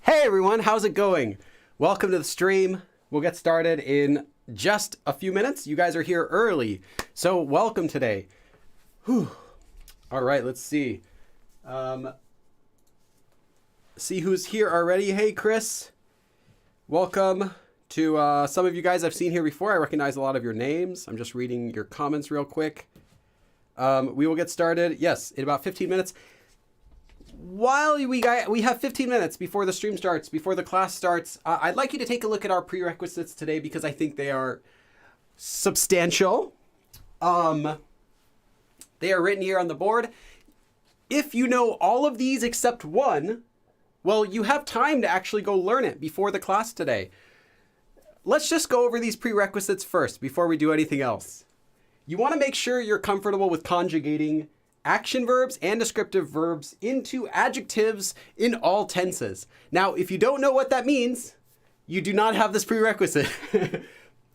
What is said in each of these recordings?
Hey everyone, how's it going? Welcome to the stream. We'll get started in just a few minutes. You guys are here early, so welcome today. Whew. All right, let's see. See who's here already. Hey Chris, welcome to some of you guys I've seen here before. I recognize a lot of your names. I'm just reading your comments real quick. We will get started, yes, in about 15 minutes. While we have 15 minutes before the stream starts, before the class starts, I'd like you to take a look at our prerequisites today because I think they are substantial. They are written here on the board. If you know all of these except one, well, you have time to actually go learn it before the class today. Let's just go over these prerequisites first before we do anything else. You want to make sure you're comfortable with conjugating action verbs and descriptive verbs into adjectives in all tenses. Now, if you don't know what that means, you do not have this prerequisite.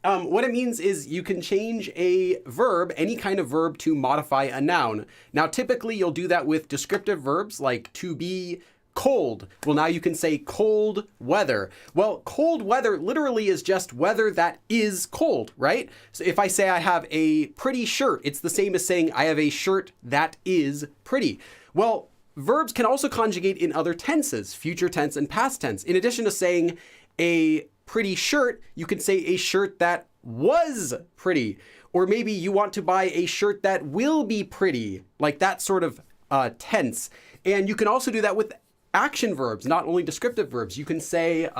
What it means is you can change a verb, any kind of verb, to modify a noun. Now, typically you'll do that with descriptive verbs like to be cold. Well, now you can say cold weather. Well, cold weather literally is just weather that is cold, right? So if I say I have a pretty shirt, it's the same as saying I have a shirt that is pretty. Well, verbs can also conjugate in other tenses, future tense and past tense. In addition to saying a pretty shirt, you can say a shirt that was pretty. Or maybe you want to buy a shirt that will be pretty, like that sort of tense. And you can also do that with action verbs, not only descriptive verbs. You can say,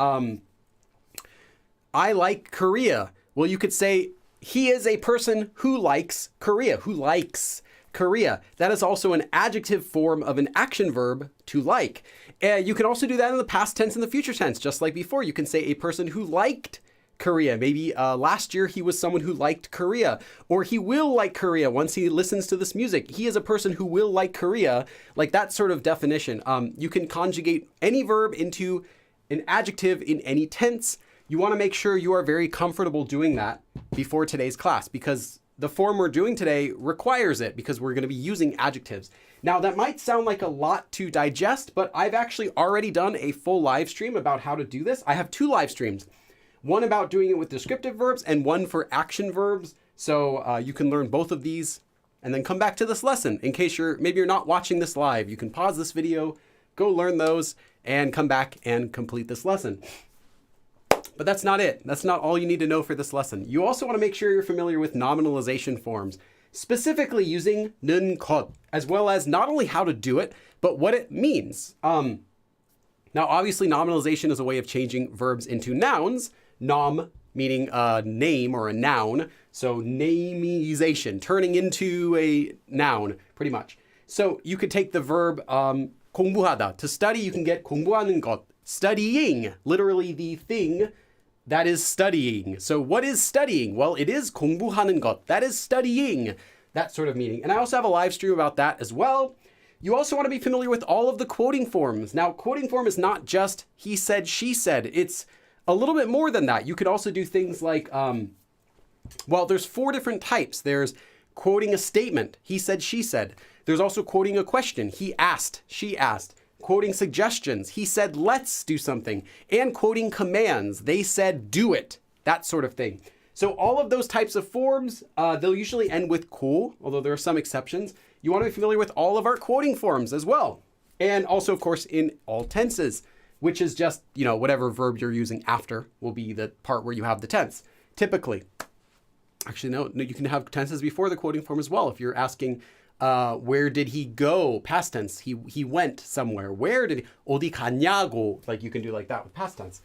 I like Korea. Well, you could say, he is a person who likes Korea, who likes Korea. That is also an adjective form of an action verb, to like. You can also do that in the past tense and the future tense, just like before. You can say a person who liked Korea. Maybe last year he was someone who liked Korea, or he will like Korea once he listens to this music. He is a person who will like Korea, like that sort of definition. You can conjugate any verb into an adjective in any tense. You want to make sure you are very comfortable doing that before today's class because the form we're doing today requires it because we're going to be using adjectives. Now that might sound like a lot to digest, but I've actually already done a full live stream about how to do this. I have 2 live streams. One about doing it with descriptive verbs and one for action verbs. So you can learn both of these and then come back to this lesson. In case maybe you're not watching this live, you can pause this video, go learn those and come back and complete this lesson. But that's not it. That's not all you need to know for this lesson. You also want to make sure you're familiar with nominalization forms, specifically using 는 것, as well as not only how to do it, but what it means. Now, obviously, nominalization is a way of changing verbs into nouns. Nom meaning a name or a noun. So nameization, turning into a noun, pretty much. So you could take the verb 공부하다. To study, you can get 공부하는 것. Studying, literally the thing that is studying. So what is studying? Well, it is 공부하는 것. That is studying. That sort of meaning. And I also have a live stream about that as well. You also want to be familiar with all of the quoting forms. Now, quoting form is not just he said, she said. It's a little bit more than that. You could also do things like, well, there's 4 different types. There's quoting a statement. He said, she said. There's also quoting a question. He asked, she asked. Quoting suggestions. He said, let's do something. And quoting commands. They said, do it. That sort of thing. So all of those types of forms, they'll usually end with cool, although there are some exceptions. You want to be familiar with all of our quoting forms as well. And also, of course, in all tenses, which is just, whatever verb you're using after will be the part where you have the tense, typically. Actually, no, you can have tenses before the quoting form as well. If you're asking, where did he go? Past tense, he went somewhere. Where did he? 어디 갔냐고? Like you can do like that with past tense.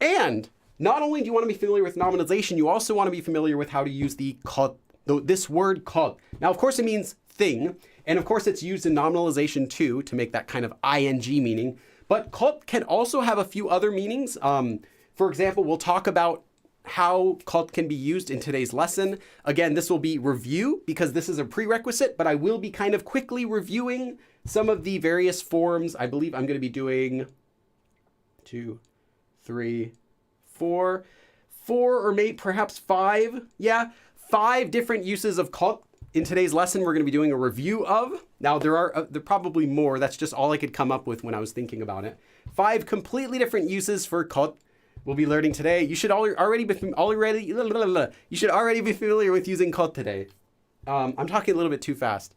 And not only do you want to be familiar with nominalization, you also want to be familiar with how to use this word 것. Now, of course, it means thing. And of course, it's used in nominalization too, to make that kind of ing meaning. But 것 can also have a few other meanings. For example, we'll talk about how 것 can be used in today's lesson. Again, this will be review because this is a prerequisite, but I will be kind of quickly reviewing some of the various forms. I believe I'm going to be doing 2, 3, 4 or maybe perhaps 5. Yeah, 5 different uses of 것 in today's lesson we're going to be doing a review of. Now, there are probably more. That's just all I could come up with when I was thinking about it. 5 completely different uses for 것 we'll be learning today. You should already be familiar with using 것 today. I'm talking a little bit too fast.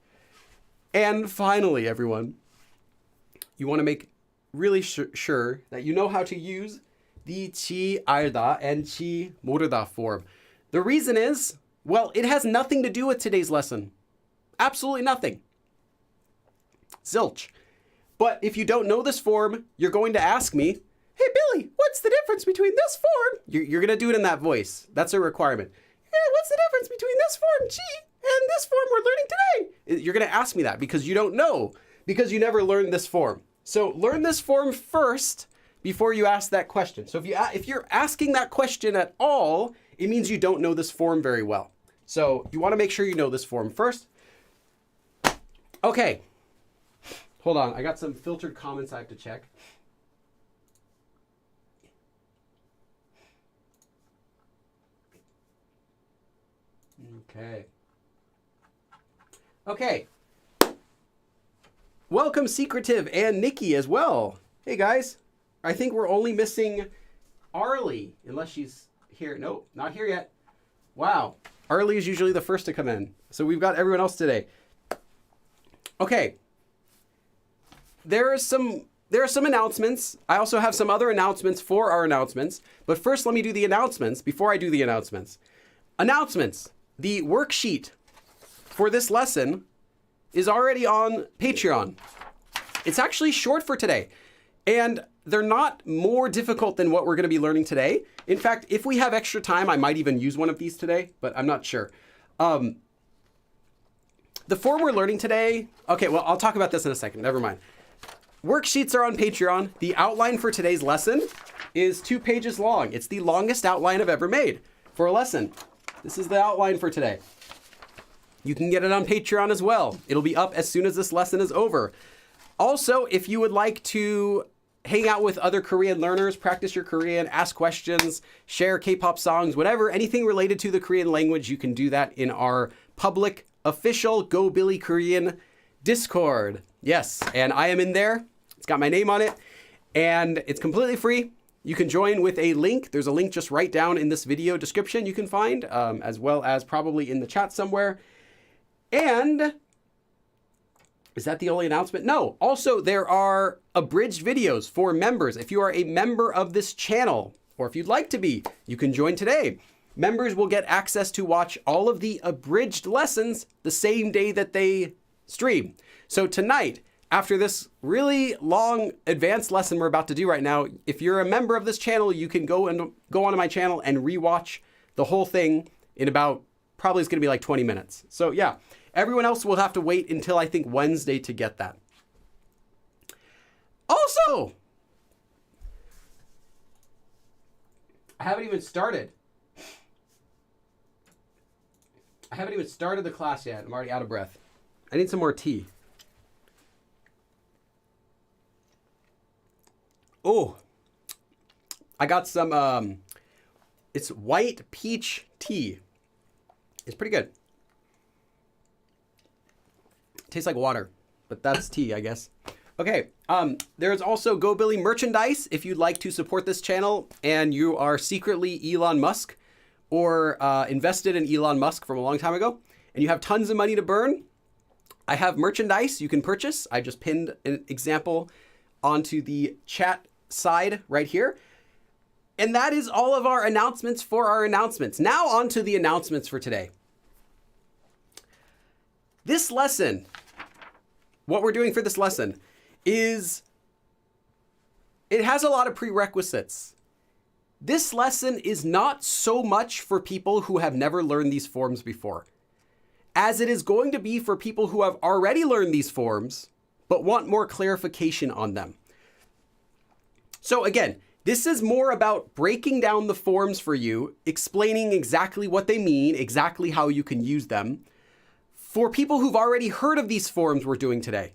And finally, everyone, you want to make really sure that you know how to use the 치 알다 and 치 모르다 form. The reason is, well, it has nothing to do with today's lesson. Absolutely nothing. Zilch. But if you don't know this form, you're going to ask me, hey, Billy, what's the difference between this form? You're going to do it in that voice. That's a requirement. Hey, what's the difference between this form, 치, and this form we're learning today? You're going to ask me that because you don't know, because you never learned this form. So learn this form first before you ask that question. So if you're asking that question at all, it means you don't know this form very well. So you want to make sure you know this form first. Okay. Hold on. I got some filtered comments I have to check. Okay. Welcome, Secretive and Nikki as well. Hey, guys. I think we're only missing Arlie, unless she's here. Nope, not here yet. Wow. Arlie is usually the first to come in. So we've got everyone else today. Okay. There are some announcements. I also have some other announcements for our announcements. But first, let me do the announcements before I do the announcements. Announcements. The worksheet for this lesson is already on Patreon. It's actually short for today. And they're not more difficult than what we're going to be learning today. In fact, if we have extra time, I might even use one of these today, but I'm not sure. The form we're learning today, okay, well, I'll talk about this in a second. Never mind. Worksheets are on Patreon. The outline for today's lesson is 2 pages long. It's the longest outline I've ever made for a lesson. This is the outline for today. You can get it on Patreon as well. It'll be up as soon as this lesson is over. Also, if you would like to hang out with other Korean learners, practice your Korean, ask questions, share K-pop songs, whatever, anything related to the Korean language, you can do that in our public official Go Billy Korean Discord. Yes, and I am in there. It's got my name on it, and it's completely free. You can join with a link. There's a link just right down in this video description you can find, as well as probably in the chat somewhere. And is that the only announcement? No. Also, there are abridged videos for members. If you are a member of this channel, or if you'd like to be, you can join today. Members will get access to watch all of the abridged lessons the same day that they stream. So tonight, after this really long advanced lesson we're about to do right now, if you're a member of this channel, you can go onto my channel and rewatch the whole thing in about, probably it's going to be like 20 minutes. So yeah, everyone else will have to wait until I think Wednesday to get that. Also, I haven't even started. I haven't even started the class yet. I'm already out of breath. I need some more tea. Oh, I got some, it's white peach tea. It's pretty good. Tastes like water, but that's tea, I guess. Okay, there's also Go Billy merchandise if you'd like to support this channel and you are secretly Elon Musk, or invested in Elon Musk from a long time ago, and you have tons of money to burn, I have merchandise you can purchase. I just pinned an example onto the chat side right here. And that is all of our announcements for our announcements. Now on to the announcements for today. This lesson, what we're doing for this lesson is, it has a lot of prerequisites. This lesson is not so much for people who have never learned these forms before, as it is going to be for people who have already learned these forms, but want more clarification on them. So again, this is more about breaking down the forms for you, explaining exactly what they mean, exactly how you can use them, for people who've already heard of these forms we're doing today.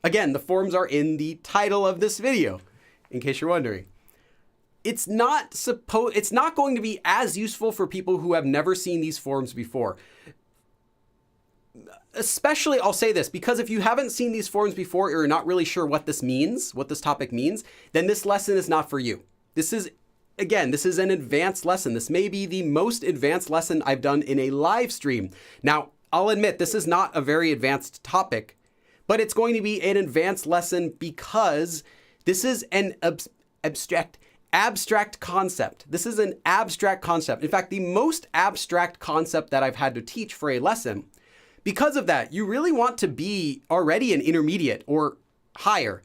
Again, the forms are in the title of this video, in case you're wondering. It's not going to be as useful for people who have never seen these forms before. Especially, I'll say this, because if you haven't seen these forms before, or you're not really sure what this means, what this topic means, then this lesson is not for you. This is an advanced lesson. This may be the most advanced lesson I've done in a live stream. Now, I'll admit this is not a very advanced topic, but it's going to be an advanced lesson because this is an abstract concept. This is an abstract concept. In fact, the most abstract concept that I've had to teach for a lesson. Because of that, you really want to be already an intermediate or higher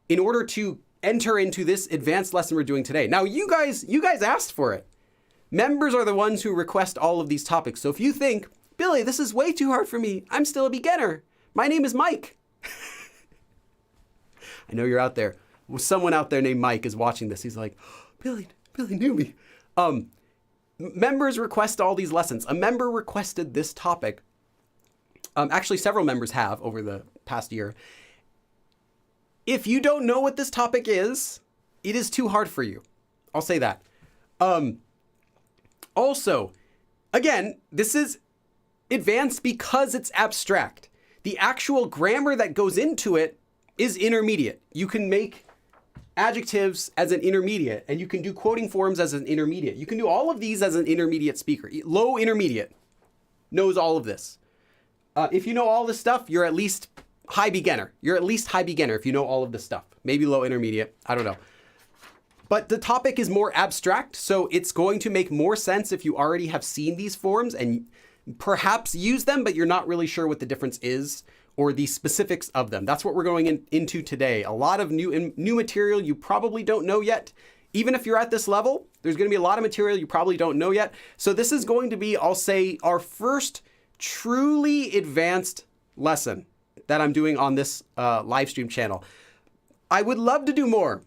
in order to enter into this advanced lesson we're doing today. Now, you guys asked for it. Members are the ones who request all of these topics. So if you think, Billy, this is way too hard for me, I'm still a beginner. My name is Mike. I know you're out there. Someone out there named Mike is watching this. He's like, Billy knew me. Members request all these lessons. A member requested this topic. Actually, several members have over the past year. If you don't know what this topic is, it is too hard for you. I'll say that. Also, again, this is advanced because it's abstract. The actual grammar that goes into it is intermediate. You can make adjectives as an intermediate, and you can do quoting forms as an intermediate. You can do all of these as an intermediate speaker. Low intermediate knows all of this. If you know all this stuff, you're at least high beginner. You're at least high beginner if you know all of this stuff. Maybe low intermediate. I don't know. But the topic is more abstract, so it's going to make more sense if you already have seen these forms and perhaps use them, but you're not really sure what the difference is or the specifics of them. That's what we're going into today. A lot of new material you probably don't know yet. Even if you're at this level, there's going to be a lot of material you probably don't know yet. So this is going to be, I'll say, our first truly advanced lesson that I'm doing on this live stream channel. I would love to do more.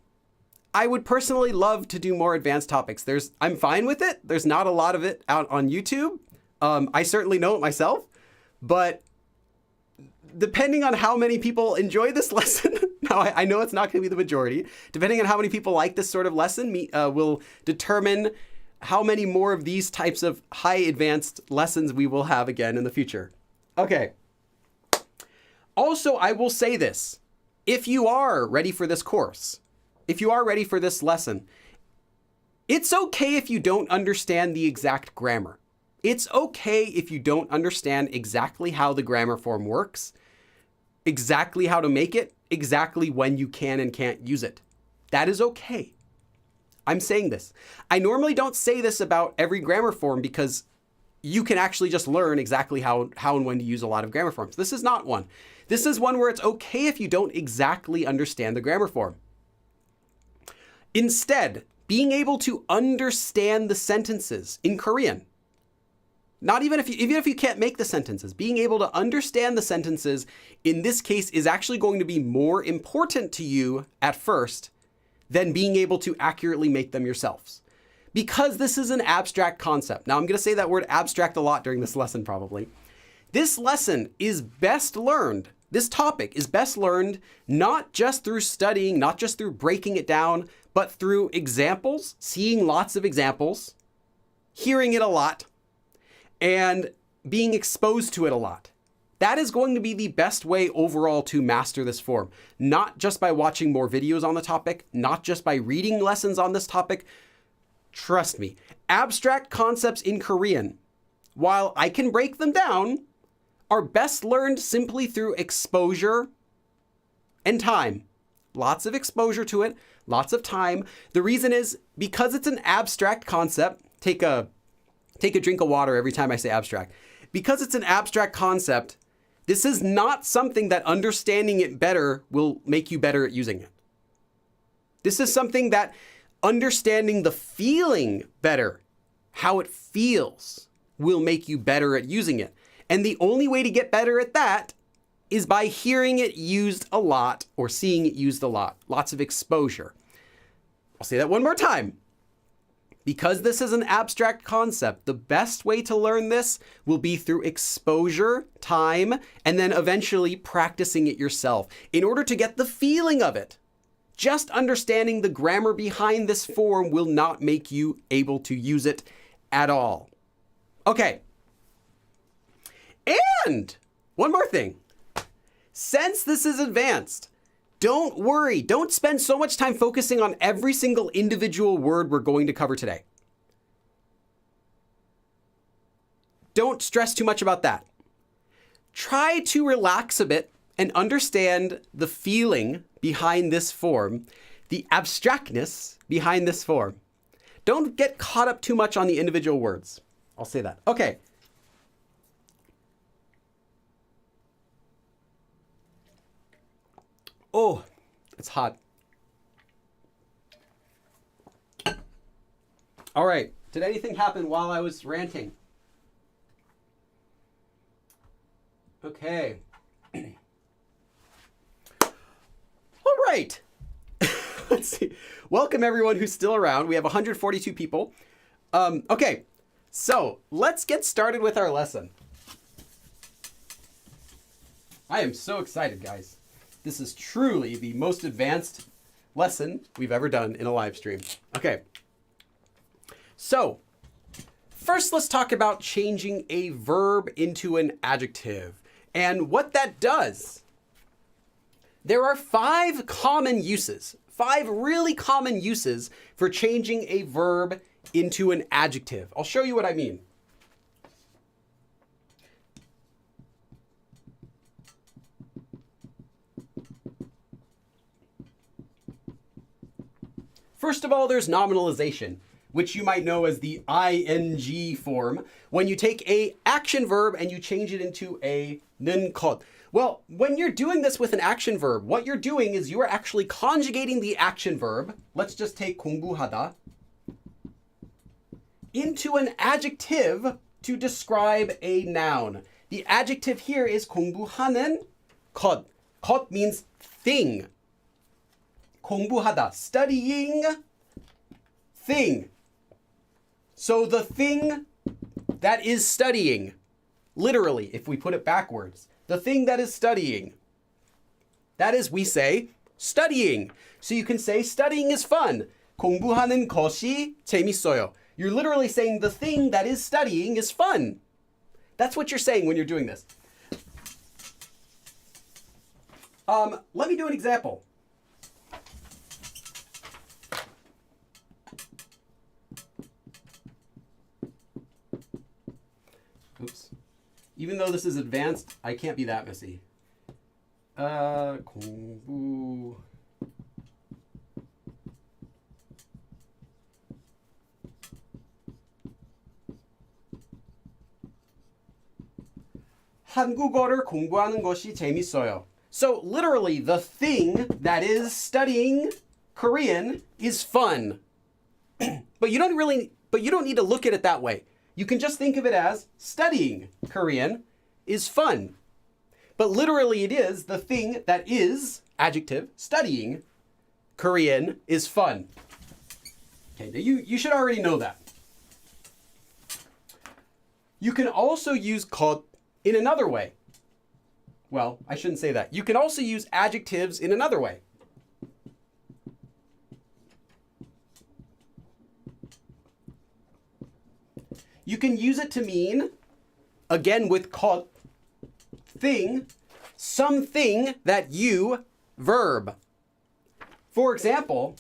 I would personally love to do more advanced topics. I'm fine with it. There's not a lot of it out on YouTube. I certainly know it myself, but depending on how many people enjoy this lesson, now I know it's not going to be the majority, depending on how many people like this sort of lesson, will determine how many more of these types of high advanced lessons we will have again in the future. Okay. Also, I will say this. If you are ready for this course, if you are ready for this lesson, it's okay if you don't understand the exact grammar. It's okay if you don't understand exactly how the grammar form works, exactly how to make it, exactly when you can and can't use it. That is okay. I'm saying this. I normally don't say this about every grammar form because you can actually just learn exactly how and when to use a lot of grammar forms. This is not one. This is one where it's okay if you don't exactly understand the grammar form. Instead, being able to understand the sentences in Korean, even if you can't make the sentences, being able to understand the sentences in this case is actually going to be more important to you at first than being able to accurately make them yourselves. Because this is an abstract concept. Now, I'm going to say that word abstract a lot during this lesson, probably. This lesson is best learned, this topic is best learned not just through studying, not just through breaking it down, but through examples, seeing lots of examples, hearing it a lot, and being exposed to it a lot. That is going to be the best way overall to master this form. Not just by watching more videos on the topic, not just by reading lessons on this topic, Trust me. Abstract concepts in Korean, while I can break them down, are best learned simply through exposure and time. Lots of exposure to it, lots of time. The reason is because it's an abstract concept. Take a drink of water every time I say abstract. Because it's an abstract concept, this is not something that understanding it better will make you better at using it. This is something that understanding the feeling better, how it feels, will make you better at using it. And the only way to get better at that is by hearing it used a lot or seeing it used a lot. Lots of exposure. I'll say that one more time. Because this is an abstract concept, the best way to learn this will be through exposure, time, and then eventually practicing it yourself in order to get the feeling of it. Just understanding the grammar behind this form will not make you able to use it at all. Okay. And one more thing. Since this is advanced, don't worry. Don't spend so much time focusing on every single individual word we're going to cover today. Don't stress too much about that. Try to relax a bit and understand the feeling behind this form, the abstractness behind this form. Don't get caught up too much on the individual words. I'll say that. Okay. Oh, it's hot. All right. Did anything happen while I was ranting? Okay. All right. Let's see. Welcome everyone who's still around. We have 142 people. Okay. So let's get started with our lesson. I am so excited, guys. This is truly the most advanced lesson we've ever done in a live stream. Okay. So, first let's talk about changing a verb into an adjective and what that does. There are 5 common uses, 5 really common uses for changing a verb into an adjective. I'll show you what I mean. First of all, there's nominalization, which you might know as the ing form, when you take a action verb and you change it into a 는 것. Well, when you're doing this with an action verb, what you're doing is you're actually conjugating the action verb. Let's just take 공부하다 into an adjective to describe a noun. The adjective here is 공부하는 것. 것 means thing. 공부하다, studying thing. So the thing that is studying, literally, if we put it backwards, the thing that is studying, that is, we say, studying. So you can say studying is fun. 공부하는 것이 재밌어요. You're literally saying the thing that is studying is fun. That's what you're saying when you're doing this. Let me do an example. Oops. Even though this is advanced, I can't be that messy. 공부. 한국어를 공부하는 것이 재밌어요. So literally, the thing that is studying Korean is fun. But you don't need to look at it that way. You can just think of it as studying Korean is fun. But literally it is the thing that is, adjective, studying Korean is fun. Okay, now you should already know that. You can also use 것 in another way. Well, I shouldn't say that. You can also use adjectives in another way. You can use it to mean, again with 것, thing, something that you, verb. For example,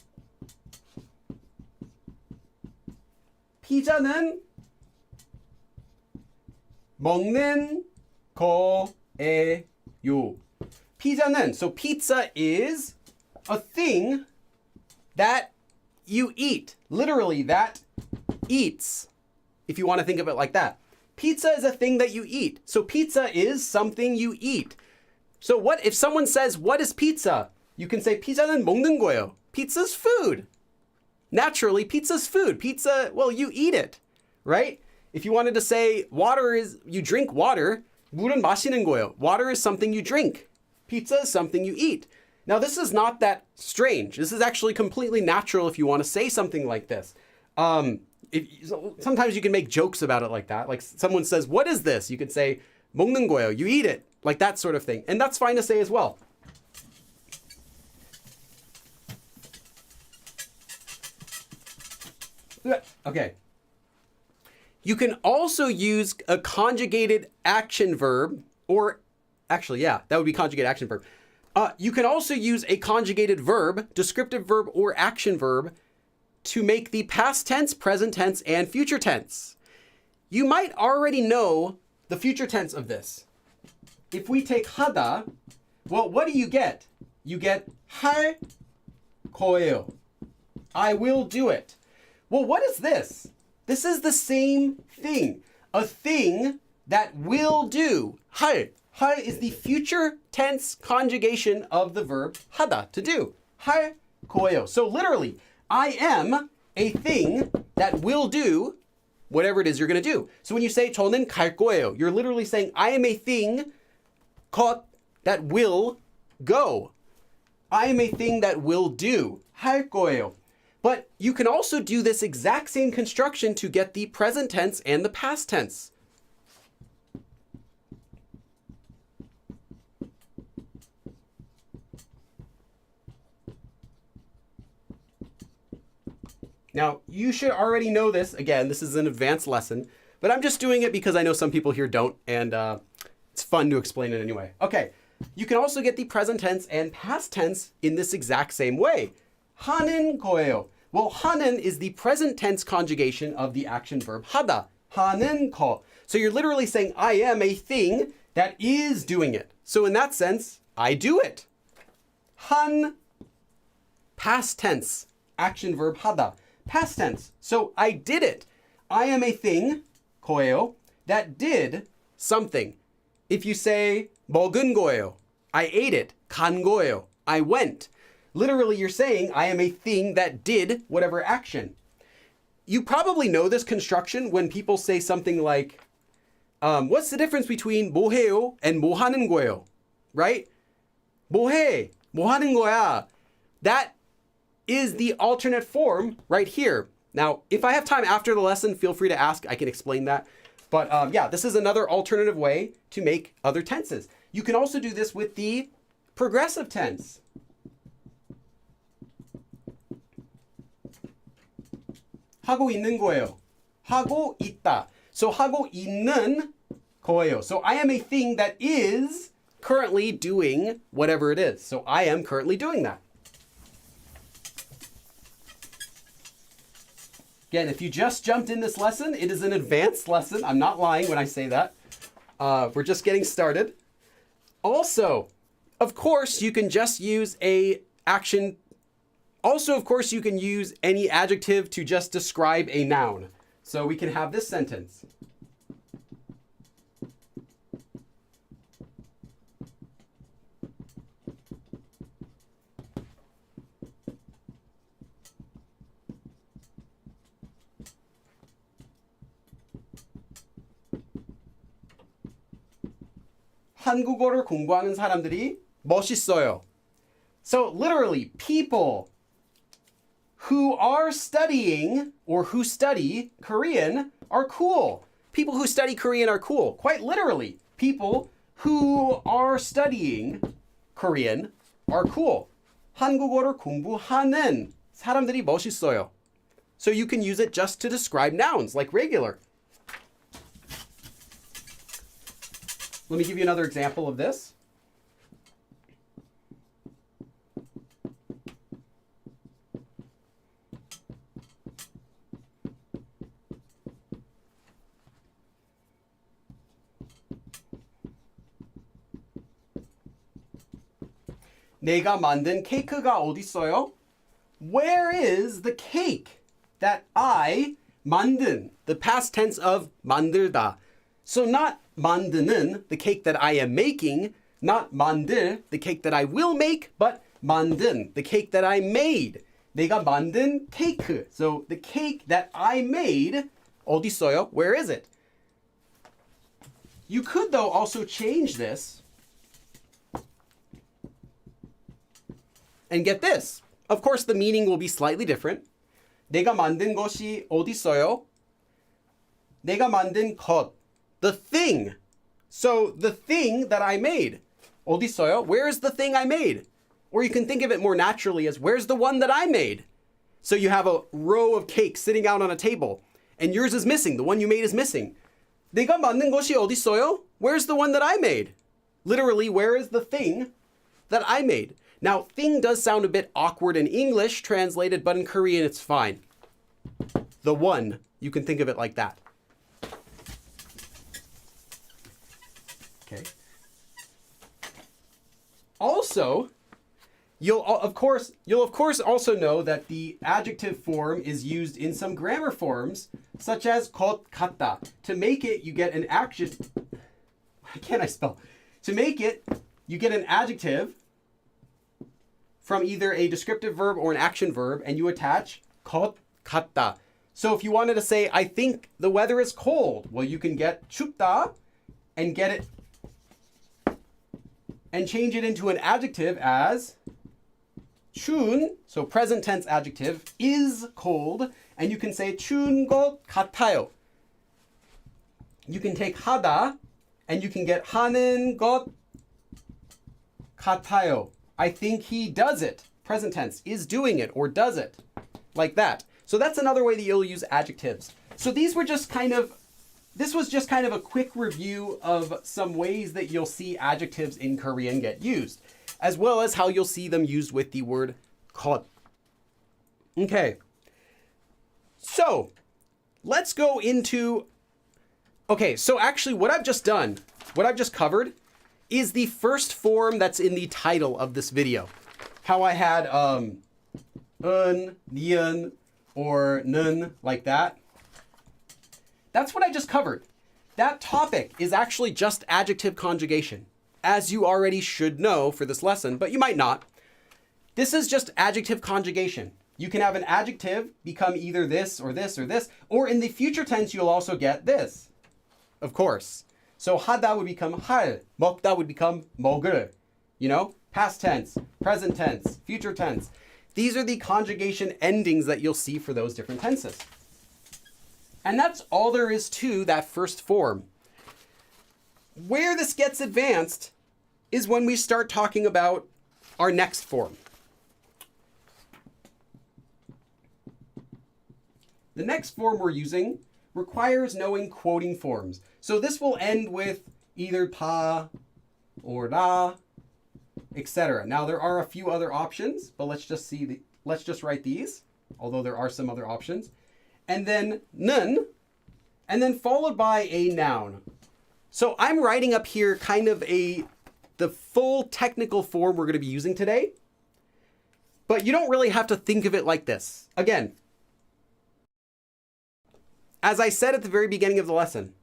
피자는 먹는 거예요. 피자는, so pizza is a thing that you eat. Literally, that eats, if you want to think of it like that. Pizza is a thing that you eat. So pizza is something you eat. So what if someone says, what is pizza? You can say, 피자는 먹는 거예요. Pizza's food. Naturally, pizza's food. Pizza, well, you eat it, right? If you wanted to say water is, you drink water, 물은 마시는 거예요. Water is something you drink. Pizza is something you eat. Now, this is not that strange. This is actually completely natural if you want to say something like this. Sometimes you can make jokes about it like that. Like someone says, what is this? You could say, 먹는 거예요. You eat it. Like that sort of thing. And that's fine to say as well. Okay. You can also use a conjugated action verb, or actually, yeah, that would be conjugate action verb. You can also use a conjugated verb, descriptive verb, or action verb to make the past tense, present tense, and future tense. You might already know the future tense of this. If we take 하다, well, what do you get? You get 할 거예요. I will do it. Well, what is this? This is the same thing. A thing that will do. 할. 할 is the future tense conjugation of the verb 하다, to do. 할 거예요. So literally, I am a thing that will do whatever it is you're going to do. So when you say 저는 갈 거예요, you're literally saying I am a thing 것 that will go. I am a thing that will do. 할 거예요. But you can also do this exact same construction to get the present tense and the past tense. Now, you should already know this. Again, this is an advanced lesson, but I'm just doing it because I know some people here don't, and it's fun to explain it anyway. Okay, you can also get the present tense and past tense in this exact same way. 하는 거예요. Well, 하는 is the present tense conjugation of the action verb 하다. 하는 거. So you're literally saying, I am a thing that is doing it. So in that sense, I do it. 한, past tense, action verb 하다. Past tense. So I did it. I am a thing, 거예요, that did something. If you say 먹은 거예요, I ate it. 간 거예요, I went. Literally, you're saying I am a thing that did whatever action. You probably know this construction when people say something like, what's the difference between 뭐 해요 and 뭐 하는 거예요? Right? 뭐 해? 뭐 하는 거야? That is the alternate form right here. Now, if I have time after the lesson, feel free to ask. I can explain that. But yeah, this is another alternative way to make other tenses. You can also do this with the progressive tense. 하고 있는 거예요. 하고 있다. So 하고 있는 거예요. So I am a thing that is currently doing whatever it is. So I am currently doing that. Again, if you just jumped in this lesson, it is an advanced lesson. I'm not lying when I say that. We're just getting started. Also, of course, you can just use a action. Also, of course, you can use any adjective to just describe a noun. So we can have this sentence. 한국어를 공부하는 사람들이 멋있어요. So literally, people who are studying or who study Korean are cool. People who study Korean are cool. Quite literally, people who are studying Korean are cool. 한국어를 공부하는 사람들이 멋있어요. So you can use it just to describe nouns like regular. Let me give you another example of this. 내가 만든 케이크가 어딨어요? Where is the cake that I 만든? The past tense of 만들다. So not 만드는, the cake that I am making, not 만들, the cake that I will make, but 만든, the cake that I made. 내가 만든 케이크. So the cake that I made, 어딨어요? Where is it? You could, though, also change this and get this. Of course, the meaning will be slightly different. 내가 만든 것이 어딨어요? 내가 만든 것. The thing. So the thing that I made. 어딨어요? Where is the thing I made? Or you can think of it more naturally as where's the one that I made? So you have a row of cakes sitting out on a table and yours is missing. The one you made is missing. 내가 만든 것이 어딨어요? Where's the one that I made? Literally, where is the thing that I made? Now, thing does sound a bit awkward in English translated, but in Korean it's fine. The one, you can think of it like that. Okay. Also, you'll of course also know that the adjective form is used in some grammar forms, such as 것 같다. To make it, you get an action. Why can't I spell? To make it, you get an adjective from either a descriptive verb or an action verb, and you attach 것 같다. So if you wanted to say, I think the weather is cold, well, you can get 춥다 and get it and change it into an adjective as 추운, so present tense adjective, is cold, and you can say 추운 것 같아요. You can take 하다, and you can get 하는 것 같아요. I think he does it. Present tense, is doing it or does it. Like that. So that's another way that you'll use adjectives. So this was just kind of a quick review of some ways that you'll see adjectives in Korean get used, as well as how you'll see them used with the word 것. Okay. So let's go into, okay, so actually what I've just covered is the first form that's in the title of this video. How I had nian, or nun, like that. That's what I just covered. That topic is actually just adjective conjugation, as you already should know for this lesson, but you might not. This is just adjective conjugation. You can have an adjective become either this or this or this, or in the future tense, you'll also get this, of course. So 하다 would become 할, 먹다 would become 먹을, you know, past tense, present tense, future tense. These are the conjugation endings that you'll see for those different tenses. And that's all there is to that first form. Where this gets advanced is when we start talking about our next form. The next form we're using requires knowing quoting forms. So this will end with either 다 or 라, etc. Now there are a few other options, but let's just write these, although there are some other options. And then 는, and then followed by a noun. So I'm writing up here kind of the full technical form we're going to be using today, but you don't really have to think of it like this. Again, as I said at the very beginning of the lesson,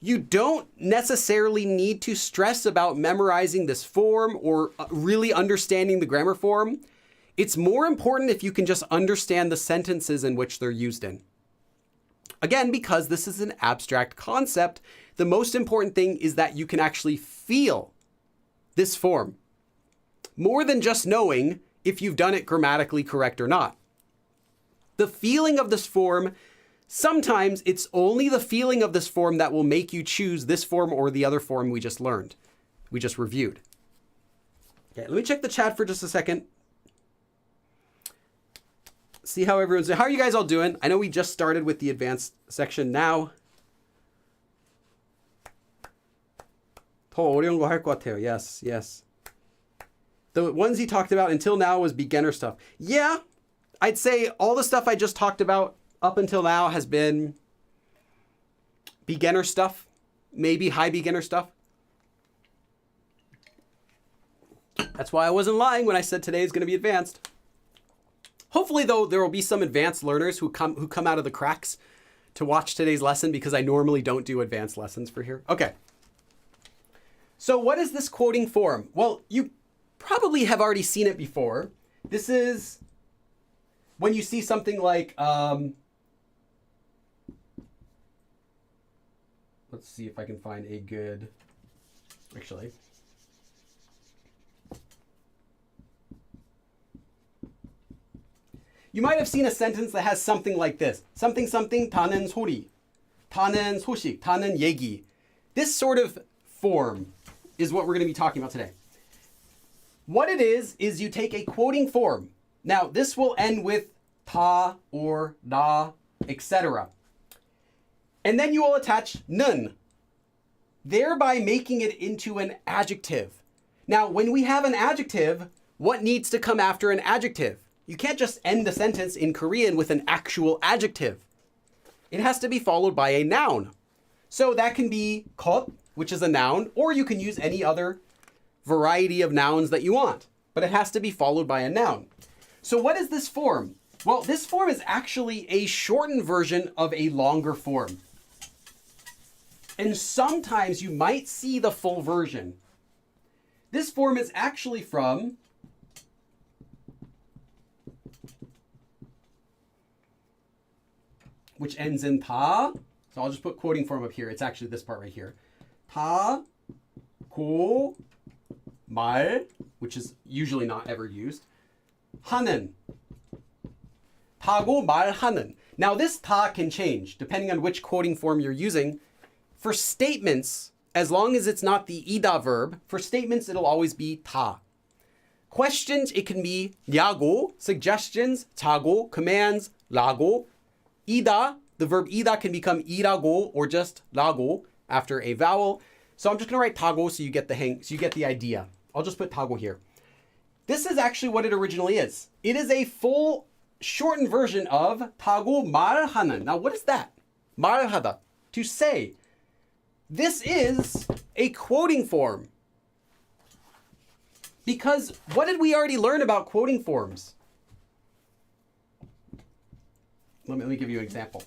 you don't necessarily need to stress about memorizing this form or really understanding the grammar form. It's more important if you can just understand the sentences in which they're used in. Again, because this is an abstract concept, the most important thing is that you can actually feel this form, more than just knowing if you've done it grammatically correct or not. The feeling of this form, sometimes it's only the feeling of this form that will make you choose this form or the other form we just learned, we just reviewed. Okay, let me check the chat for just a second. See how everyone's doing. How are you guys all doing? I know we just started with the advanced section now. 더 어려운 거 할 것 같아요. Yes, yes. The ones he talked about until now was beginner stuff. Yeah, I'd say all the stuff I just talked about up until now has been beginner stuff, maybe high beginner stuff. That's why I wasn't lying when I said today is going to be advanced. Hopefully, though, there will be some advanced learners who come out of the cracks to watch today's lesson, because I normally don't do advanced lessons for here. Okay. So what is this quoting form? Well, you probably have already seen it before. This is when you see something like, let's see if I can find a good, actually. You might have seen a sentence that has something like this. something something 타는 소리, 타는 소식, 타는 얘기. This sort of form is what we're going to be talking about today. What it is you take a quoting form. Now, this will end with 다 or 나, etc. And then you will attach 는, thereby making it into an adjective. Now, when we have an adjective, what needs to come after an adjective? You can't just end a sentence in Korean with an actual adjective. It has to be followed by a noun. So that can be 것, which is a noun, or you can use any other variety of nouns that you want. But it has to be followed by a noun. So what is this form? Well, this form is actually a shortened version of a longer form. And sometimes you might see the full version. This form is actually from which ends in 다. So I'll just put quoting form up here. It's actually this part right here. 다, 고, 말, which is usually not ever used. 하는. 타고 말하는. Now this 다 can change depending on which quoting form you're using. For statements, as long as it's not the ida verb, for statements it'll always be 다. Questions, it can be 야고. Suggestions, 자고. Commands, 라고. ida, the verb ida can become 이라고 or just 라고 after a vowel. So I'm just going to write 타고 so you get the idea. I'll just put 타고 here. This is actually what it originally is. It is a full shortened version of 타고 말하는. Now what is that? 말하다, to say. This is a quoting form. Because what did we already learn about quoting forms? Let me give you an example.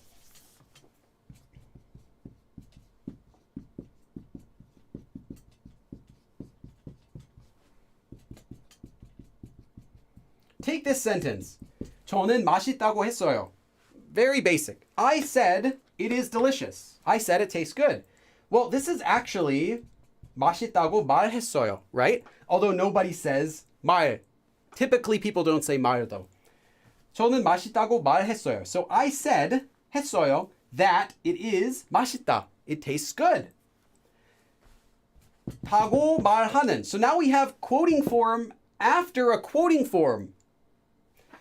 Take this sentence. 저는 맛있다고 했어요. Very basic. I said it is delicious. I said it tastes good. Well, this is actually 맛있다고 말했어요, right? Although nobody says 말. Typically people don't say 말 though. 저는 맛있다고 말했어요. So I said, 했어요, that it is 맛있다. It tastes good. 타고 말하는. So now we have quoting form after a quoting form.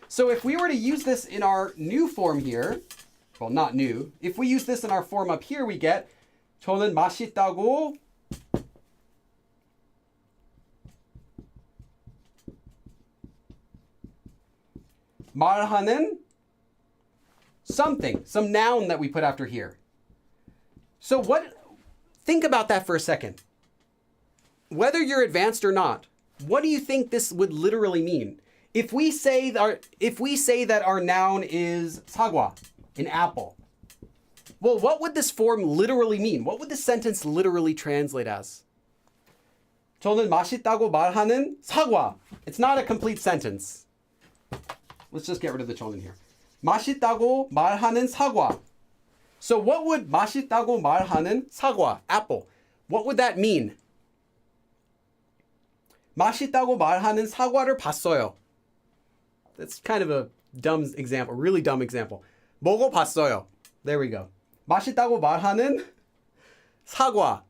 So if we were to use this in our new form here, well, not new. If we use this in our form up here, we get 저는 맛있다고 말하는 something, some noun that we put after here. So think about that for a second. Whether you're advanced or not, what do you think this would literally mean? If we say that our noun is 사과, an apple, well, what would this form literally mean? What would this sentence literally translate as? 저는 맛있다고 말하는 사과. It's not a complete sentence. Let's just get rid of the 저는 here. 맛있다고 말하는 사과. So what would 맛있다고 말하는 사과, apple, what would that mean? 맛있다고 말하는 사과를 봤어요. That's kind of a dumb example, really dumb example. 먹어봤어요. There we go. 맛있다고 말하는 사과.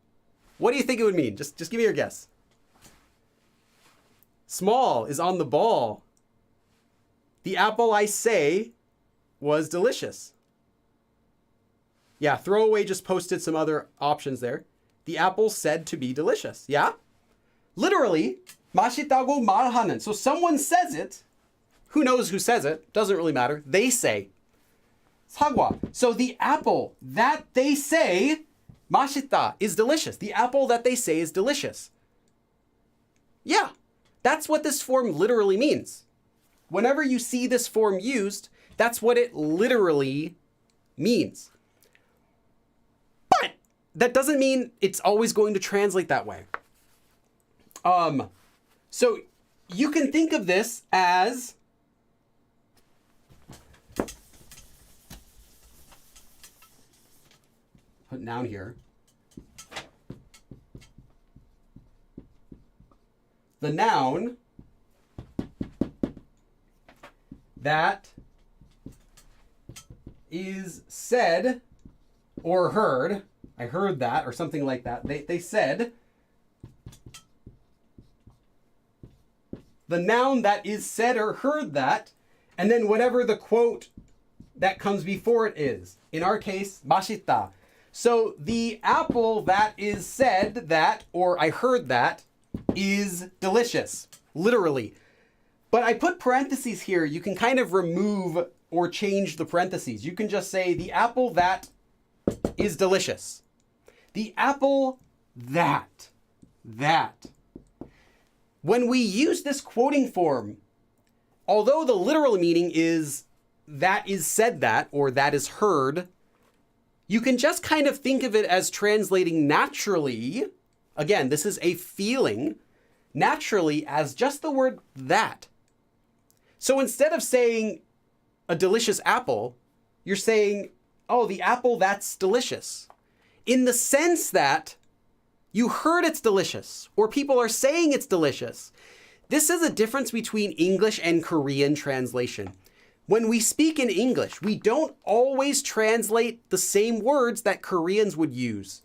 What do you think it would mean? Just give me your guess. Small is on the ball. The apple I say was delicious. Yeah, throwaway just posted some other options there. The apple said to be delicious. Yeah? Literally, 맛있다고 말하는. So someone says it. Who knows who says it? Doesn't really matter. They say. 사과. So the apple that they say, 맛있다, is delicious. The apple that they say is delicious. Yeah. That's what this form literally means. Whenever you see this form used, that's what it literally means. But that doesn't mean it's always going to translate that way. So you can think of this as put noun here. The noun that is said or heard. I heard that, or something like that. They said. The noun that is said or heard that, and then whatever the quote that comes before it is. In our case, 맛있다. So the apple that is said that, or I heard that, is delicious, literally. But I put parentheses here. You can kind of remove or change the parentheses. You can just say the apple that is delicious. The apple that. When we use this quoting form, although the literal meaning is that is said that, or that is heard, you can just kind of think of it as translating naturally. Again, this is a feeling, naturally as just the word that. So instead of saying a delicious apple, you're saying, oh, the apple that's delicious. In the sense that you heard it's delicious, or people are saying it's delicious. This is a difference between English and Korean translation. When we speak in English, we don't always translate the same words that Koreans would use.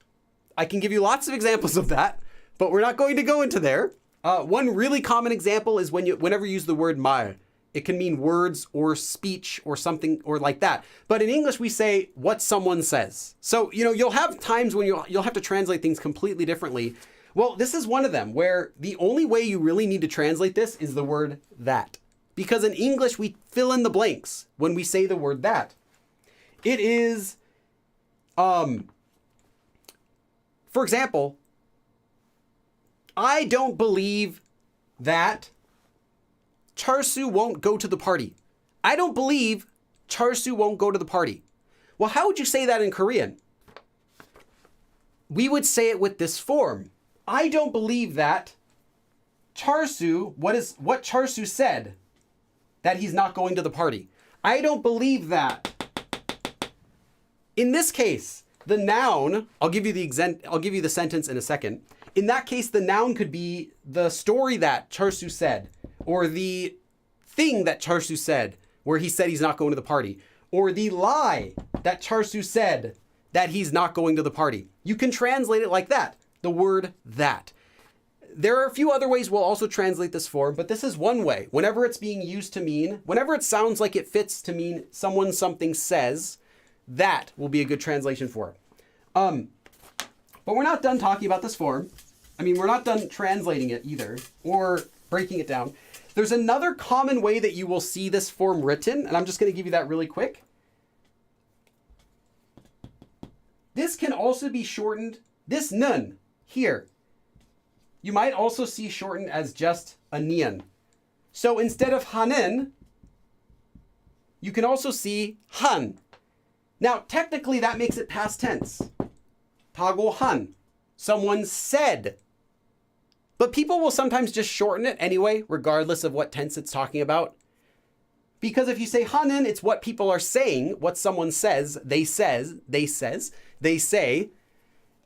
I can give you lots of examples of that, but we're not going to go into there. One really common example is whenever you use the word 말. It can mean words or speech or something or like that. But in English, we say what someone says. So, you'll have times when you'll have to translate things completely differently. Well, this is one of them where the only way you really need to translate this is the word that. Because in English, we fill in the blanks when we say the word that. It is, for example, I don't believe that Charsu won't go to the party. I don't believe Charsu won't go to the party. Well, how would you say that in Korean? We would say it with this form. I don't believe that Charsu, what Charsu said, that he's not going to the party. I don't believe that. In this case, the noun, I'll give you the sentence in a second. In that case, the noun could be the story that Charsu said, or the thing that Charsu said, where he said he's not going to the party, or the lie that Charsu said that he's not going to the party. You can translate it like that, the word that. There are a few other ways we'll also translate this form, but this is one way. Whenever it's being used to mean, whenever it sounds like it fits to mean someone something says, that will be a good translation for it. But we're not done talking about this form. We're not done translating it either, or breaking it down. There's another common way that you will see this form written, and I'm just going to give you that really quick. This can also be shortened, this nun here, you might also see shortened as just a nian. So instead of hanen, you can also see han. Now, technically that makes it past tense. 타고 한, someone said. But people will sometimes just shorten it anyway, regardless of what tense it's talking about. Because if you say hanen, it's what people are saying, what someone says, they say.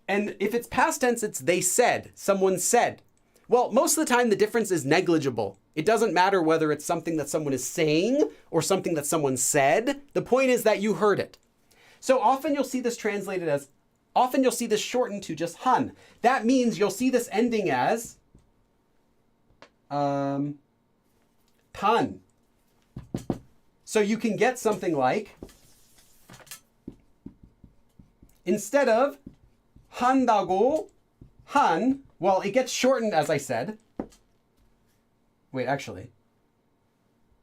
And if it's past tense, it's they said, someone said. Well, most of the time the difference is negligible. It doesn't matter whether it's something that someone is saying or something that someone said. The point is that you heard it. So often you'll see this translated as, often you'll see this shortened to just han. That means you'll see this ending as tan. So you can get something like, instead of 한다고 한, well, it gets shortened as I said. Wait, actually.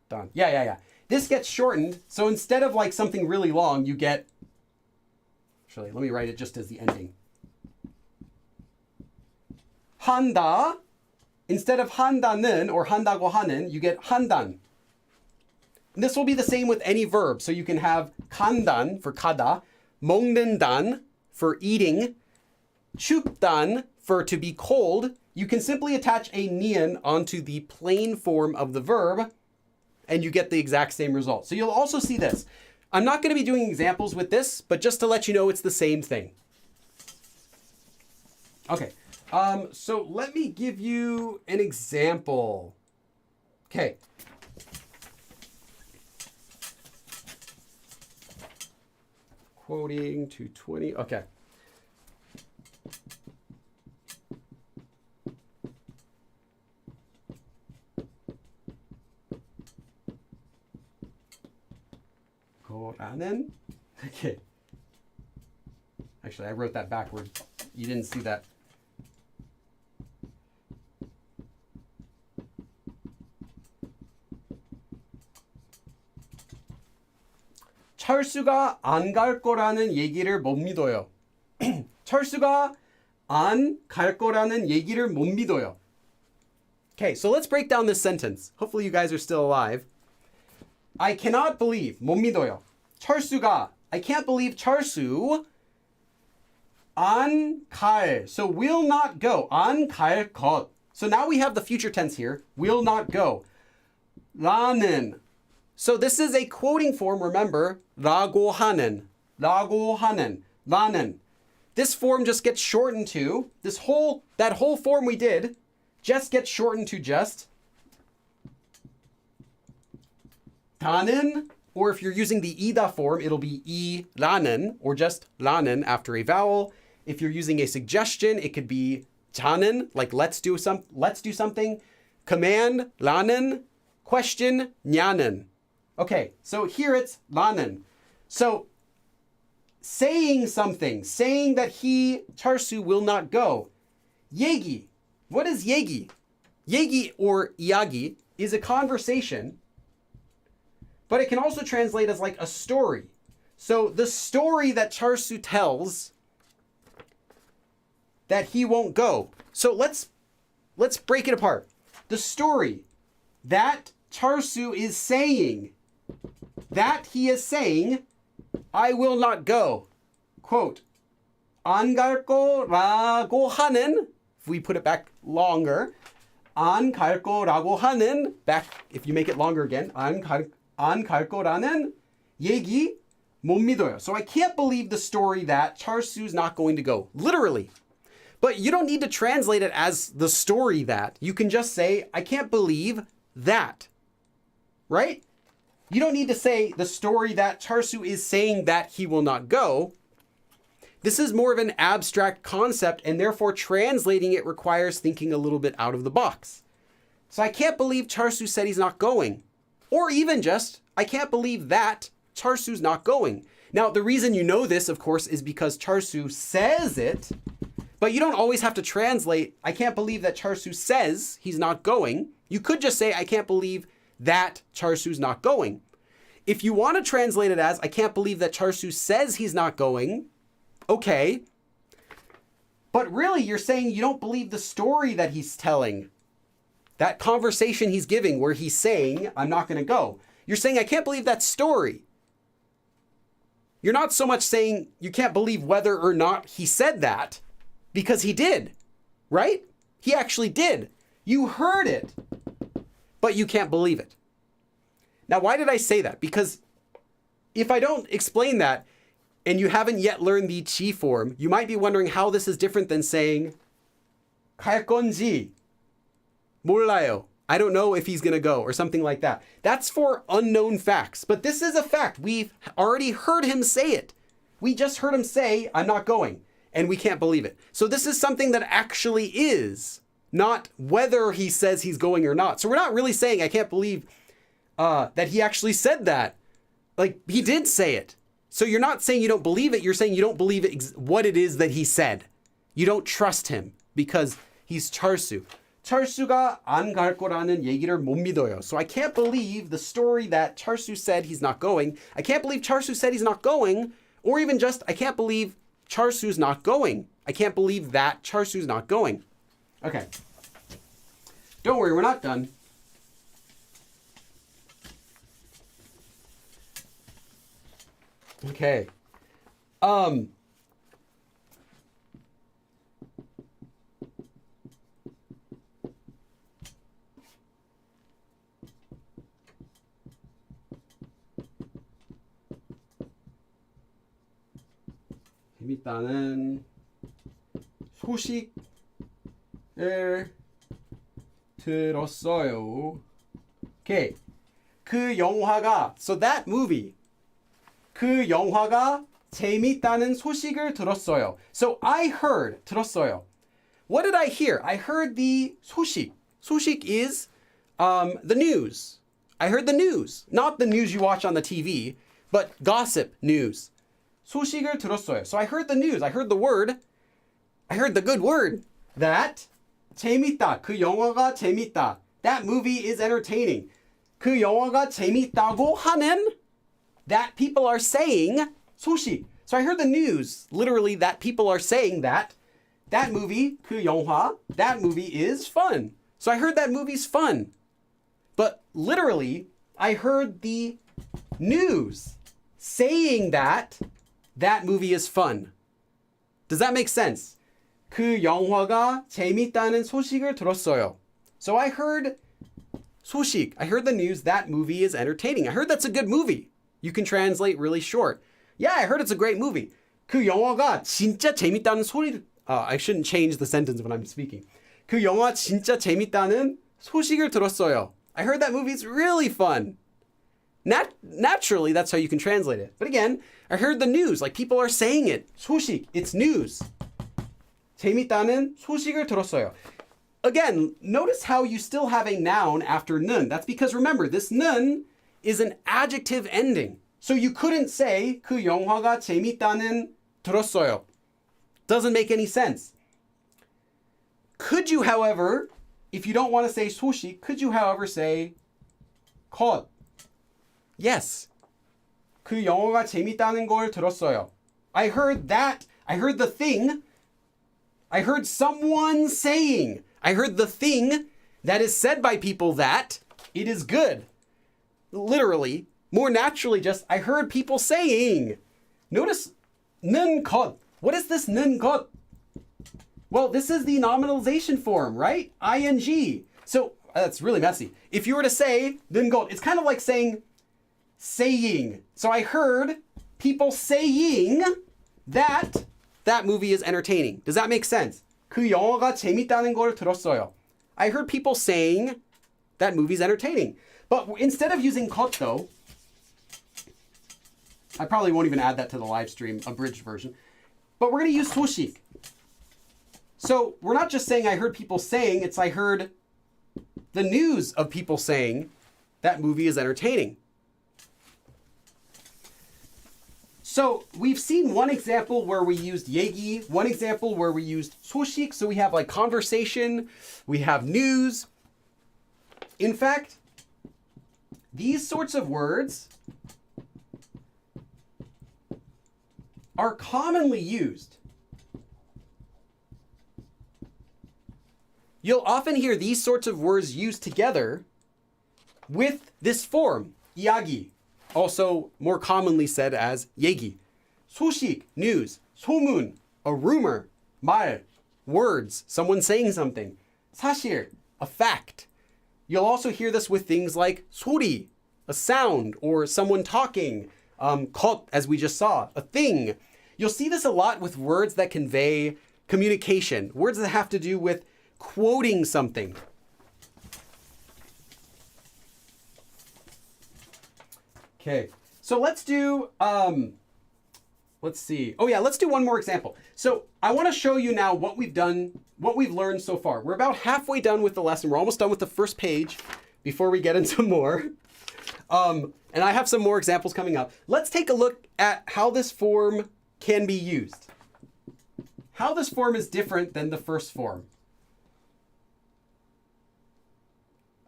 Done. Yeah. This gets shortened. So instead of like something really long, you get, actually, let me write it just as the ending. 한다 instead of 한다는 or 한다고 하는, you get 한단. And this will be the same with any verb. So you can have 간단 for 가다, 먹는단 for eating, 춥단 for to be cold. You can simply attach a nian onto the plain form of the verb, and you get the exact same result. So you'll also see this. I'm not going to be doing examples with this, but just to let you know it's the same thing. Okay, so let me give you an example. Okay. Quoting 220, okay. 거라는, okay. Actually, I wrote that backwards. You didn't see that. 철수가 안 갈 거라는 얘기를 못 믿어요. 철수가 안 갈 거라는 얘기를 못 믿어요. Okay, so let's break down this sentence. Hopefully you guys are still alive. I cannot believe, 못 믿어요. 철수가, I can't believe 철수 안 갈, so will not go, 안 갈 것. So now we have the future tense here, will not go. 라는, so this is a quoting form, remember, 라고 하는, 라는. This form just gets shortened to, that whole form we did just gets shortened to just 다는, or if you're using the 이다 form, it'll be 이라는, or just 라는 after a vowel. If you're using a suggestion, it could be 자는, like let's do something. Command, 라는. Question, 냐는. Okay, so here it's 라는. So saying something, saying that he, 철수, will not go. 얘기. What is 얘기? 얘기 or 이야기 is a conversation, but it can also translate as like a story. So the story that 철수 tells that he won't go. So let's break it apart. The story that 철수 is saying, that he is saying, I will not go. Quote, 안 갈 거라고 하는, if we put it back longer, 안 갈 거라고 하는, back, if you make it longer again, 안 갈 거라는 얘기 못 믿어요. So I can't believe the story that 철수's not going to go. Literally. But you don't need to translate it as the story that. You can just say, I can't believe that. Right? You don't need to say the story that 철수 is saying that he will not go. This is more of an abstract concept, and therefore translating it requires thinking a little bit out of the box. So I can't believe 철수 said he's not going. Or even just, I can't believe that 철수's not going. Now, the reason you know this, of course, is because 철수 says it, but you don't always have to translate, I can't believe that 철수 says he's not going. You could just say, I can't believe that 철수's not going. If you want to translate it as, I can't believe that 철수 says he's not going, okay. But really, you're saying you don't believe the story that he's telling. That conversation he's giving where he's saying, I'm not going to go. You're saying, I can't believe that story. You're not so much saying you can't believe whether or not he said that, because he did, right? He actually did. You heard it, but you can't believe it. Now, why did I say that? Because if I don't explain that, and you haven't yet learned the 지 form, you might be wondering how this is different than saying 갈 건지 몰라요. I don't know if he's going to go, or something like that. That's for unknown facts. But this is a fact. We've already heard him say it. We just heard him say, I'm not going. And we can't believe it. So this is something that actually is, not whether he says he's going or not. So we're not really saying, I can't believe that he actually said that. Like, he did say it. So you're not saying you don't believe it. You're saying you don't believe what it is that he said. You don't trust him because he's 철수. 철수가 안 갈 거라는 얘기를 못 믿어요. So I can't believe the story that 철수 said he's not going. I can't believe 철수 said he's not going. Or even just, I can't believe 철수's not going. I can't believe that 철수's not going. Okay. Don't worry, we're not done. Okay. 재밌다는 소식을 들었어요. Okay. 그 영화가, so that movie. 그 영화가 재밌다는 소식을 들었어요. So I heard, 들었어요. What did I hear? I heard the 소식. 소식 is the news. I heard the news. Not the news you watch on the TV, but gossip news. 소식을 들었어요. So I heard the news. I heard the word. I heard the good word. That 재밌다. 그 영화가 재밌다. That movie is entertaining. 그 영화가 재밌다고 하는 that people are saying 소식. So I heard the news. Literally that people are saying that movie, 그 영화, that movie is fun. So I heard that movie's fun. But literally, I heard the news saying that movie is fun. Does that make sense? 그 영화가 재밌다는 소식을 들었어요. So I heard 소식. I heard the news that movie is entertaining. I heard that's a good movie. You can translate really short. Yeah, I heard it's a great movie. 그 영화가 진짜 재밌다는 소리. I shouldn't change the sentence when I'm speaking. 그 영화 진짜 재밌다는 소식을 들었어요. I heard that movie's really fun. Naturally, that's how you can translate it. But again, I heard the news. Like people are saying it. 소식. It's news. 재밌다는 소식을 들었어요. Again, notice how you still have a noun after 는. That's because remember, this 는 is an adjective ending. So you couldn't say 그 영화가 재밌다는 들었어요. Doesn't make any sense. Could you, however, if you don't want to say 소식, could you, however, say 것? Yes. 그 영화가 재밌다는 걸 들었어요. I heard that. I heard the thing. I heard someone saying. I heard the thing that is said by people that it is good. Literally, more naturally, just I heard people saying. Notice 는 것. What is this 는 것? Well, this is the nominalization form, right? ing. So that's really messy. If you were to say 는 것, it's kind of like saying. So I heard people saying that movie is entertaining. Does that make sense? 그 영화가 재밌다는 걸 들었어요. I heard people saying that movie's entertaining. But instead of using 것 though, I probably won't even add that to the live stream, abridged version. But we're going to use 소식. So we're not just saying I heard people saying, it's I heard the news of people saying that movie is entertaining. So we've seen one example where we used 얘기, one example where we used 소식. So we have like conversation, we have news. In fact, these sorts of words are commonly used. You'll often hear these sorts of words used together with this form, 이야기. Also more commonly said as 얘기. 소식, news. 소문, a rumor. 말, words, someone saying something. 사실, a fact. You'll also hear this with things like 소리, a sound, or someone talking. 것, as we just saw, a thing. You'll see this a lot with words that convey communication. Words that have to do with quoting something. Okay, so let's do, let's see. Oh yeah, let's do one more example. So I want to show you now what we've done, what we've learned so far. We're about halfway done with the lesson. We're almost done with the first page before we get into more. And I have some more examples coming up. Let's take a look at how this form can be used. How this form is different than the first form.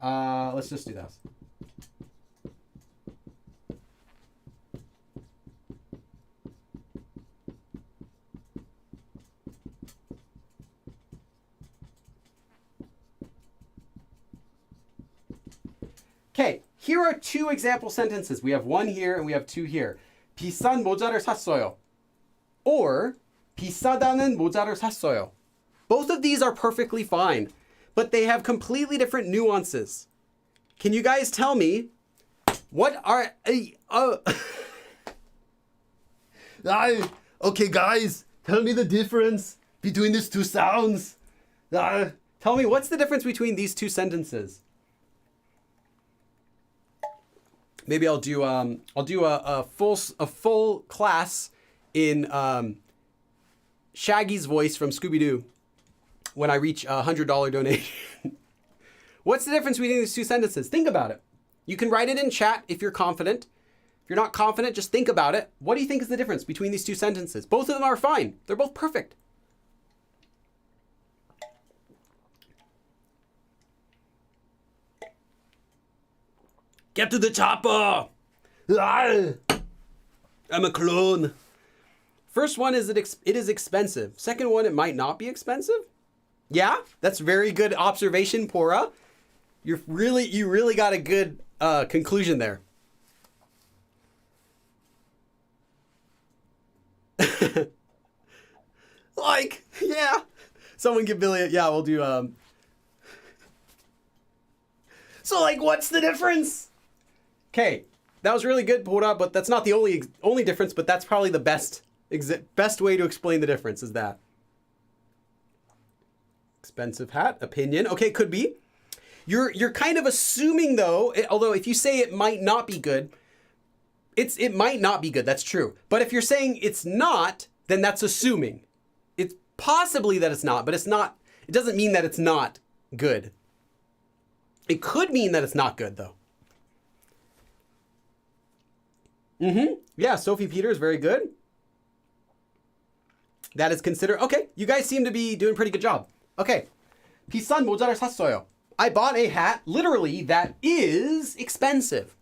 Let's just do this. Okay, here are two example sentences. We have one here and we have two here. 비싼 모자를 샀어요. Or 비싸다는 모자를 샀어요. Both of these are perfectly fine, but they have completely different nuances. Can you guys tell me what are... okay, guys, tell me the difference between these two sounds. Tell me, what's the difference between these two sentences? Maybe I'll do a full class in Shaggy's voice from Scooby-Doo when I reach a $100 donation. What's the difference between these two sentences? Think about it. You can write it in chat if you're confident. If you're not confident, just think about it. What do you think is the difference between these two sentences? Both of them are fine. They're both perfect. Get to the chopper! I'm a clone. First one is it is expensive. Second one, it might not be expensive. Yeah, that's very good observation, Pora. You really got a good conclusion there. Like, yeah. Someone give Billy yeah, we'll do So like, what's the difference? Okay, that was really good, Pora, but that's not the only difference, but that's probably the best way to explain the difference is that. Expensive hat, opinion. Okay, could be. You're kind of assuming though, although if you say it might not be good, it might not be good, that's true. But if you're saying it's not, then that's assuming. It's possibly that it's not, but it's not, it doesn't mean that it's not good. It could mean that it's not good though. Yeah, Sophie Peters, very good. That is considered, okay, you guys seem to be doing a pretty good job. Okay, 비싼 모자를 샀어요. I bought a hat, literally, that is expensive.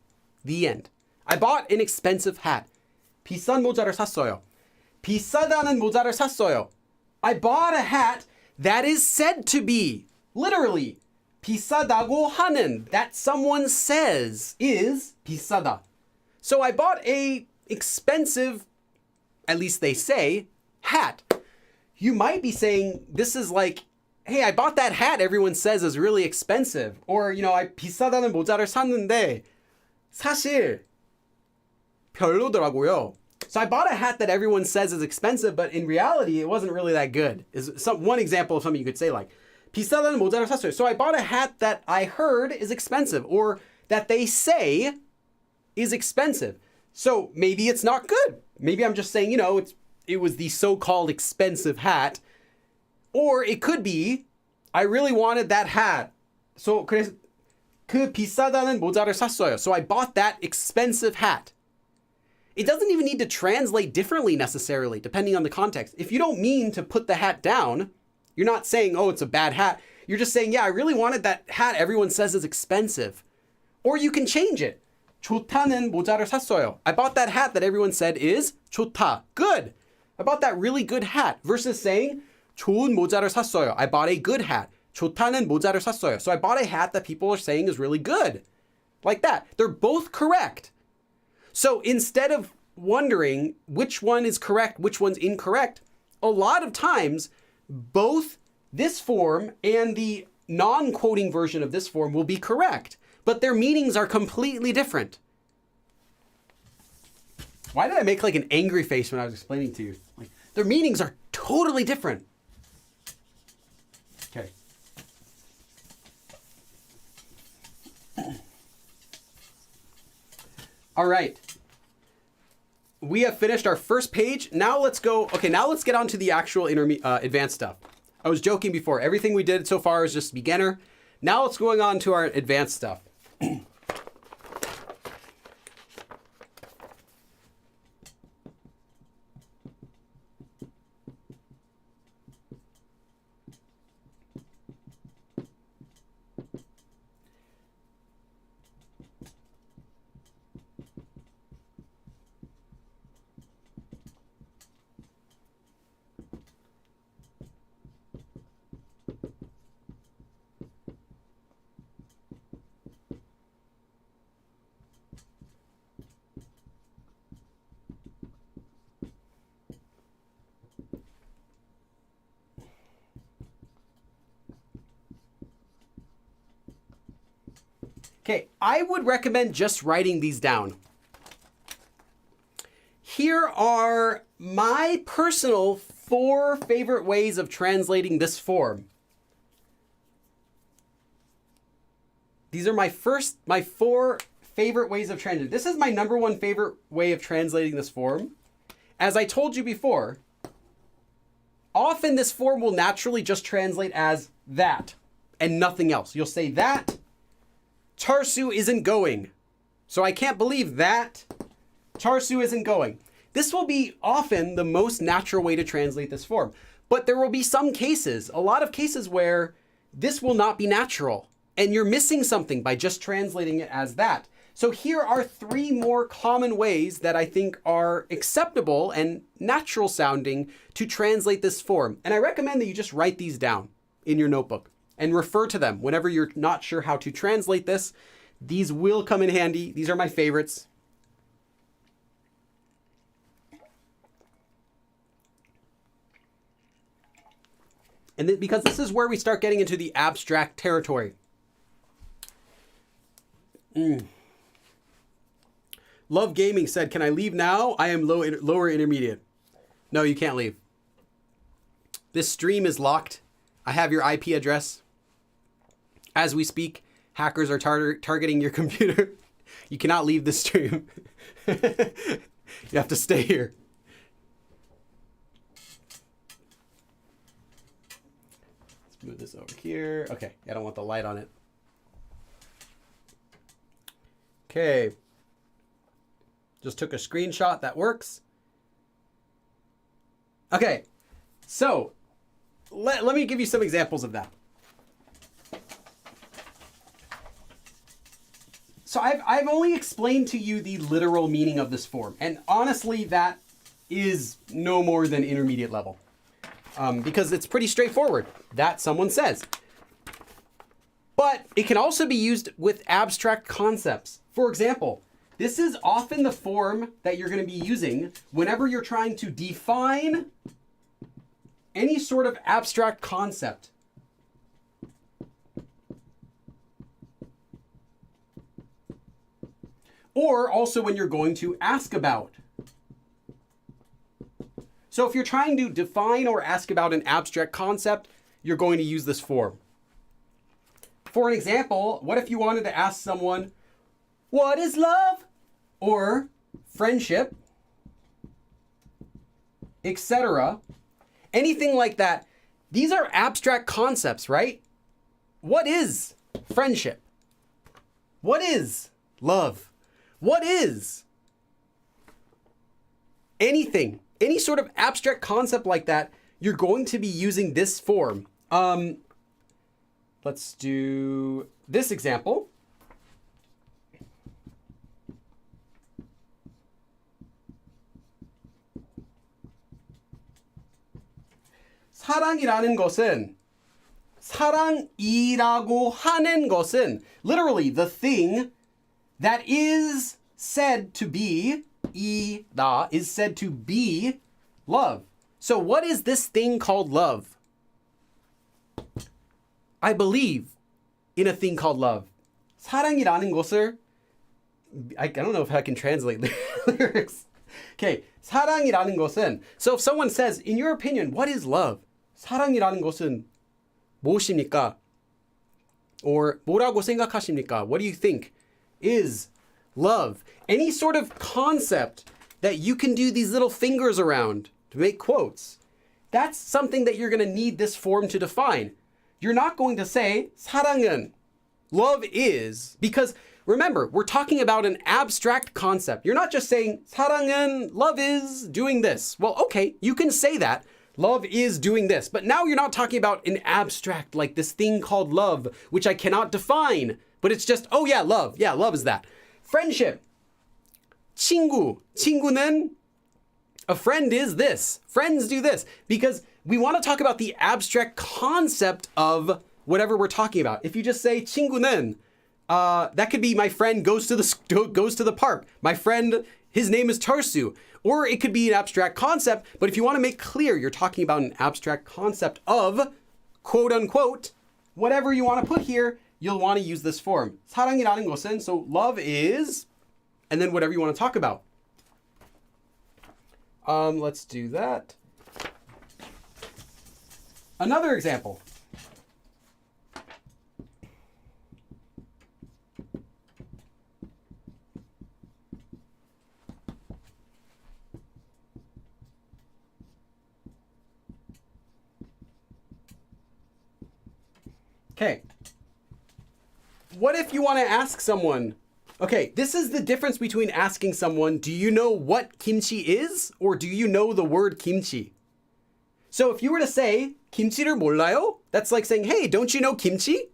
The end. I bought an expensive hat. 비싼 모자를 샀어요. 비싸다는 모자를 샀어요. I bought a hat that is said to be, literally, 비싸다고 하는, that someone says is 비싸다. So I bought a expensive, at least they say, hat. You might be saying, this is like, hey, I bought that hat everyone says is really expensive. Or, I 비싸다는 모자를 샀는데 사실 별로더라고요. So I bought a hat that everyone says is expensive, but in reality, it wasn't really that good. Is one example of something you could say like, 비싸다는 모자를 샀어요. So I bought a hat that I heard is expensive, or that they say is expensive. So maybe it's not good. Maybe I'm just saying, it was the so-called expensive hat. Or it could be, I really wanted that hat. So 그 비싸다는 모자를 샀어요. So I bought that expensive hat. It doesn't even need to translate differently necessarily, depending on the context. If you don't mean to put the hat down, you're not saying, oh, it's a bad hat. You're just saying, yeah, I really wanted that hat everyone says is expensive. Or you can change it. 좋다는 모자를 샀어요. I bought that hat that everyone said is 좋다. Good. I bought that really good hat. Versus saying, 좋은 모자를 샀어요. I bought a good hat. 좋다는 모자를 샀어요. So I bought a hat that people are saying is really good. Like that. They're both correct. So instead of wondering which one is correct, which one's incorrect, a lot of times, both this form and the non-quoting version of this form will be correct, but their meanings are completely different. Why did I make like an angry face when I was explaining to you? Like, their meanings are totally different. Okay. All right. We have finished our first page. Now let's go. Okay, now let's get on to the actual advanced stuff. I was joking before. Everything we did so far is just beginner. Now let's going on to our advanced stuff. Okay, I would recommend just writing these down. Here are my personal 4 favorite ways of translating this form. These are my 4 favorite ways of translating. This is my number 1 favorite way of translating this form. As I told you before, often this form will naturally just translate as that and nothing else. You'll say that Charsu isn't going. So I can't believe that Charsu isn't going. This will be often the most natural way to translate this form. But there will be some cases, a lot of cases where this will not be natural. And you're missing something by just translating it as that. So here are 3 more common ways that I think are acceptable and natural sounding to translate this form. And I recommend that you just write these down in your notebook and refer to them whenever you're not sure how to translate this. These will come in handy. These are my favorites. And because this is where we start getting into the abstract territory. Love Gaming said, can I leave now? I am lower intermediate. No, you can't leave. This stream is locked. I have your IP address. As we speak, hackers are targeting your computer. You cannot leave the stream. You have to stay here. Let's move this over here. Okay, I don't want the light on it. Okay. Just took a screenshot. That works. Okay. So let me give you some examples of that. So I've only explained to you the literal meaning of this form. And honestly, that is no more than intermediate level. Because it's pretty straightforward. That someone says. But it can also be used with abstract concepts. For example, this is often the form that you're going to be using whenever you're trying to define any sort of abstract concept. Or also when you're going to ask about. So if you're trying to define or ask about an abstract concept, you're going to use this form. For an example, what if you wanted to ask someone, what is love? Or friendship, etc. Anything like that. These are abstract concepts, right? What is friendship? What is love? What is anything? Any sort of abstract concept like that, you're going to be using this form. Let's do this example. 사랑이라는 것은, 사랑이라고 하는 것은, literally the thing that is said to be, 이다, is said to be love. So what is this thing called love? I believe in a thing called love. 사랑이라는 것을, I don't know if I can translate the lyrics. Okay, 사랑이라는 것은, so if someone says, in your opinion, what is love? 사랑이라는 것은 무엇입니까? Or 뭐라고 생각하십니까? What do you think is love? Any sort of concept that you can do these little fingers around to make quotes. That's something that you're going to need this form to define. You're not going to say 사랑은, love is, because remember, we're talking about an abstract concept. You're not just saying 사랑은, love is doing this. Well, okay, you can say that. Love is doing this. But now you're not talking about an abstract, like this thing called love, which I cannot define. But it's just, oh yeah, love. Yeah, love is that. Friendship. 친구. 친구는, a friend is this. Friends do this. Because we want to talk about the abstract concept of whatever we're talking about. If you just say 친구는, that could be my friend goes to the park. My friend, his name is Charsu. Or it could be an abstract concept, but if you want to make clear you're talking about an abstract concept of, quote unquote, whatever you want to put here, you'll want to use this form. 사랑이라는 것은, so love is, and then whatever you want to talk about. Let's do that. Another example. Okay. What if you want to ask someone, okay, this is the difference between asking someone, do you know what kimchi is? Or do you know the word kimchi? So if you were to say, 김치를 몰라요? That's like saying, hey, don't you know kimchi?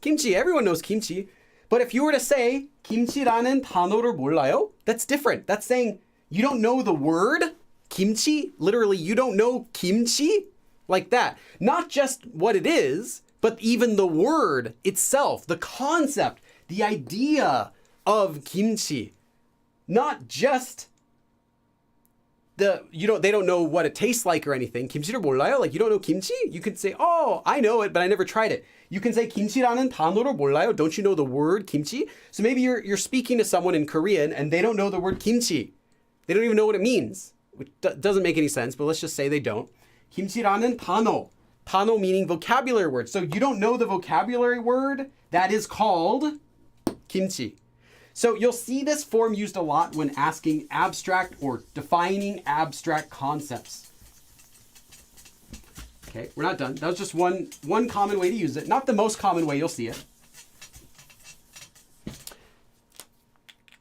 Kimchi, everyone knows kimchi. But if you were to say, 김치라는 단어를 몰라요? That's different. That's saying, you don't know the word kimchi? Literally, you don't know kimchi? Like that. Not just what it is, but even the word itself, the concept, the idea of kimchi. Not just they don't know what it tastes like or anything. 김치를 몰라요? Like, you don't know kimchi? You can say, oh, I know it, but I never tried it. You can say, 김치라는 단어를 몰라요? Don't you know the word kimchi? So maybe you're speaking to someone in Korean and they don't know the word kimchi. They don't even know what it means, which doesn't make any sense, but let's just say they don't. 김치라는 단어. 단어 meaning vocabulary word. So you don't know the vocabulary word that is called kimchi. So you'll see this form used a lot when asking abstract or defining abstract concepts. Okay, we're not done. That was just one common way to use it. Not the most common way you'll see it.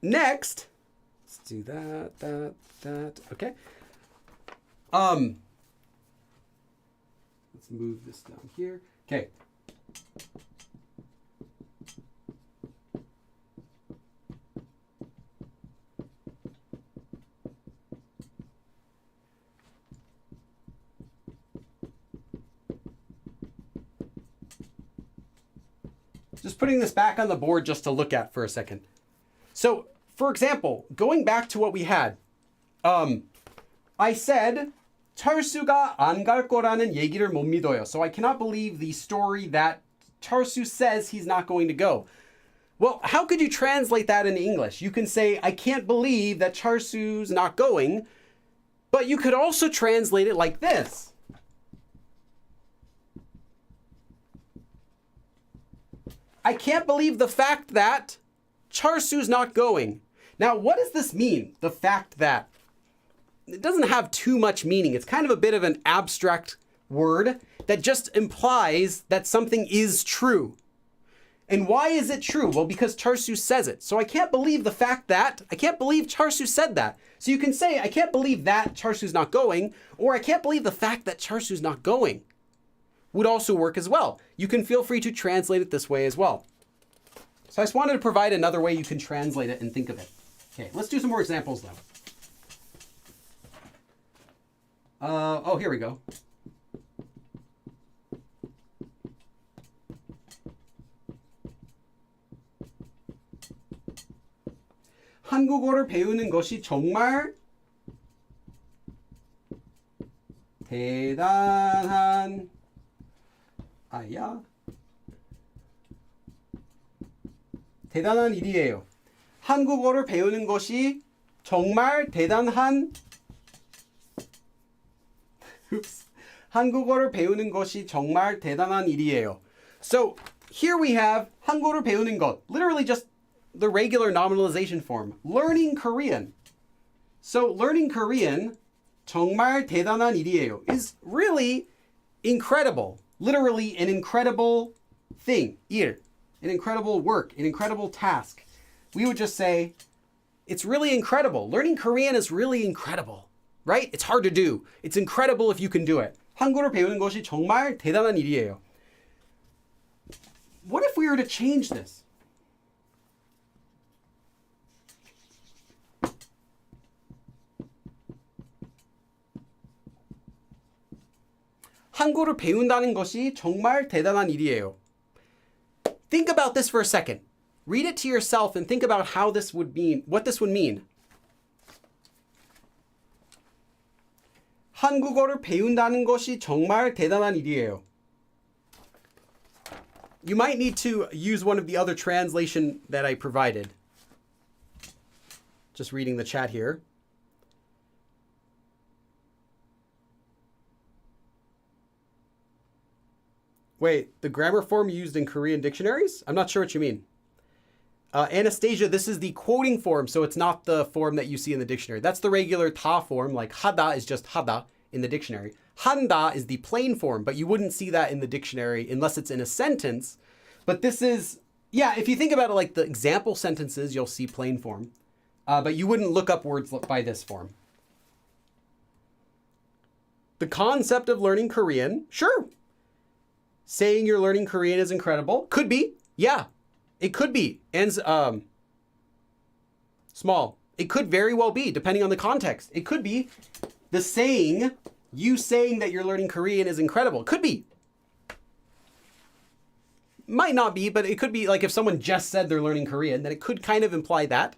Next, let's do that. Okay. Let's move this down here. Okay. Just putting this back on the board just to look at for a second. So, for example, going back to what we had, I said, 철수가 안 갈 거라는 얘기를 못 믿어요. So I cannot believe the story that 철수 says he's not going to go. Well, how could you translate that in English? You can say, I can't believe that 철수's not going, but you could also translate it like this. I can't believe the fact that 철수's not going. Now, what does this mean? The fact that. It doesn't have too much meaning. It's kind of a bit of an abstract word that just implies that something is true. And why is it true? Well, because 철수 says it. So I can't believe the fact that, I can't believe 철수 said that. So you can say, I can't believe that 철수's not going, or I can't believe the fact that 철수's not going. Would also work as well. You can feel free to translate it this way as well. So I just wanted to provide another way you can translate it and think of it. Okay, let's do some more examples though. Here we go. 한국어를 배우는 것이 정말 대단한 대단한 일이에요. 한국어를 배우는 것이 정말 대단한 한국어를 배우는 것이 정말 대단한 일이에요. So here we have 한국어를 배우는 것, literally just the regular nominalization form. Learning Korean. So learning Korean, 정말 대단한 일이에요, is really incredible. Literally an incredible thing. 일. An incredible work, an incredible task. We would just say, it's really incredible. Learning Korean is really incredible, right? It's hard to do. It's incredible if you can do it. 한국어를 배우는 것이 정말 대단한 일이에요. What if we were to change this? 한국어를 배운다는 것이 정말 대단한 일이에요. Think about this for a second. Read it to yourself and think about how this would mean, what this would mean. 한국어를 배운다는 것이 정말 대단한 일이에요. you might need to use one of the other translation that I provided. Just reading the chat here. Wait, the grammar form used in Korean dictionaries? I'm not sure what you mean. Anastasia, this is the quoting form, so it's not the form that you see in the dictionary. That's the regular ta form, like hada is just hada in the dictionary. Handa is the plain form, but you wouldn't see that in the dictionary unless it's in a sentence. But this is, yeah, if you think about it like the example sentences, you'll see plain form. But you wouldn't look up words by this form. The concept of learning Korean, sure. Saying you're learning Korean is incredible. Could be. Yeah, it could be. And small. It could very well be, depending on the context. It could be the saying, you saying that you're learning Korean is incredible. Could be. Might not be, but it could be like if someone just said they're learning Korean, then it could kind of imply that.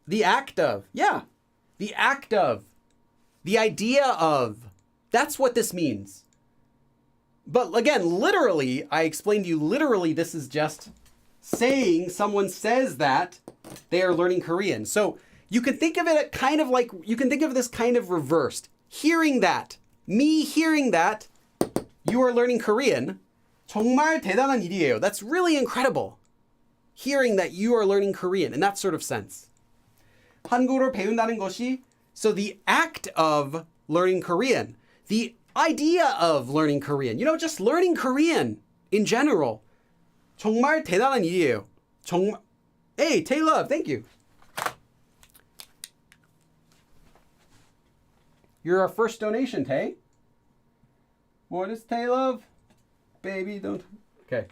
The act of. Yeah. The act of. The idea of. That's what this means. But again, literally, I explained to you, literally, this is just saying someone says that they are learning Korean. So you can think of it kind of like, you can think of this kind of reversed. Hearing that, me hearing that you are learning Korean, 정말 대단한 일이에요. That's really incredible. Hearing that you are learning Korean in that sort of sense. 한국어를 배운다는 것이, so the act of learning Korean, the idea of learning Korean, you know, just learning Korean in general. 정말 대단한 일이에요. 정말. Hey, Taylor, thank you. You're our first donation, Tay. What is Taylor? Baby, don't. Okay.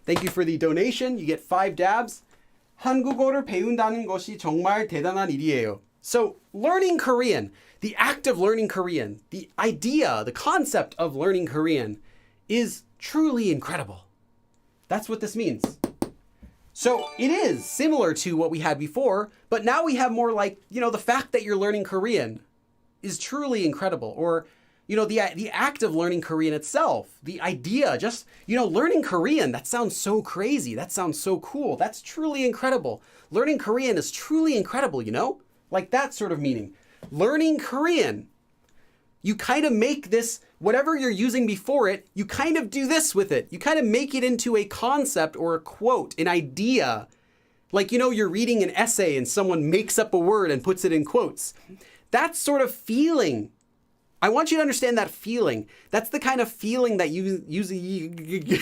Thank you for the donation. You get 5 dabs. 한국어를 배운다는 것이 정말 대단한 일이에요. So, learning Korean, the act of learning Korean, the idea, the concept of learning Korean is truly incredible. That's what this means. So, it is similar to what we had before, but now we have more like, you know, the fact that you're learning Korean is truly incredible. Or, you know, the act of learning Korean itself, the idea, just, you know, learning Korean, that sounds so crazy. That sounds so cool. That's truly incredible. Learning Korean is truly incredible, you know? Like that sort of meaning. Learning Korean, you kind of make this, whatever you're using before it, you kind of do this with it. You kind of make it into a concept or a quote, an idea. Like, you know, you're reading an essay and someone makes up a word and puts it in quotes. That sort of feeling. I want you to understand that feeling. That's the kind of feeling that you usually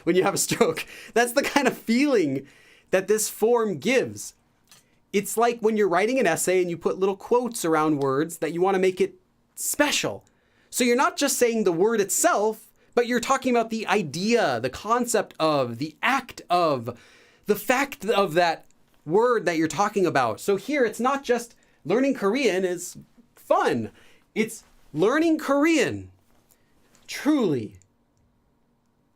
when you have a stroke. That's the kind of feeling that this form gives. It's like when you're writing an essay and you put little quotes around words that you want to make it special. So you're not just saying the word itself, but you're talking about the idea, the concept of, the act of, the fact of that word that you're talking about. So here it's not just learning Korean is fun. It's learning Korean. Truly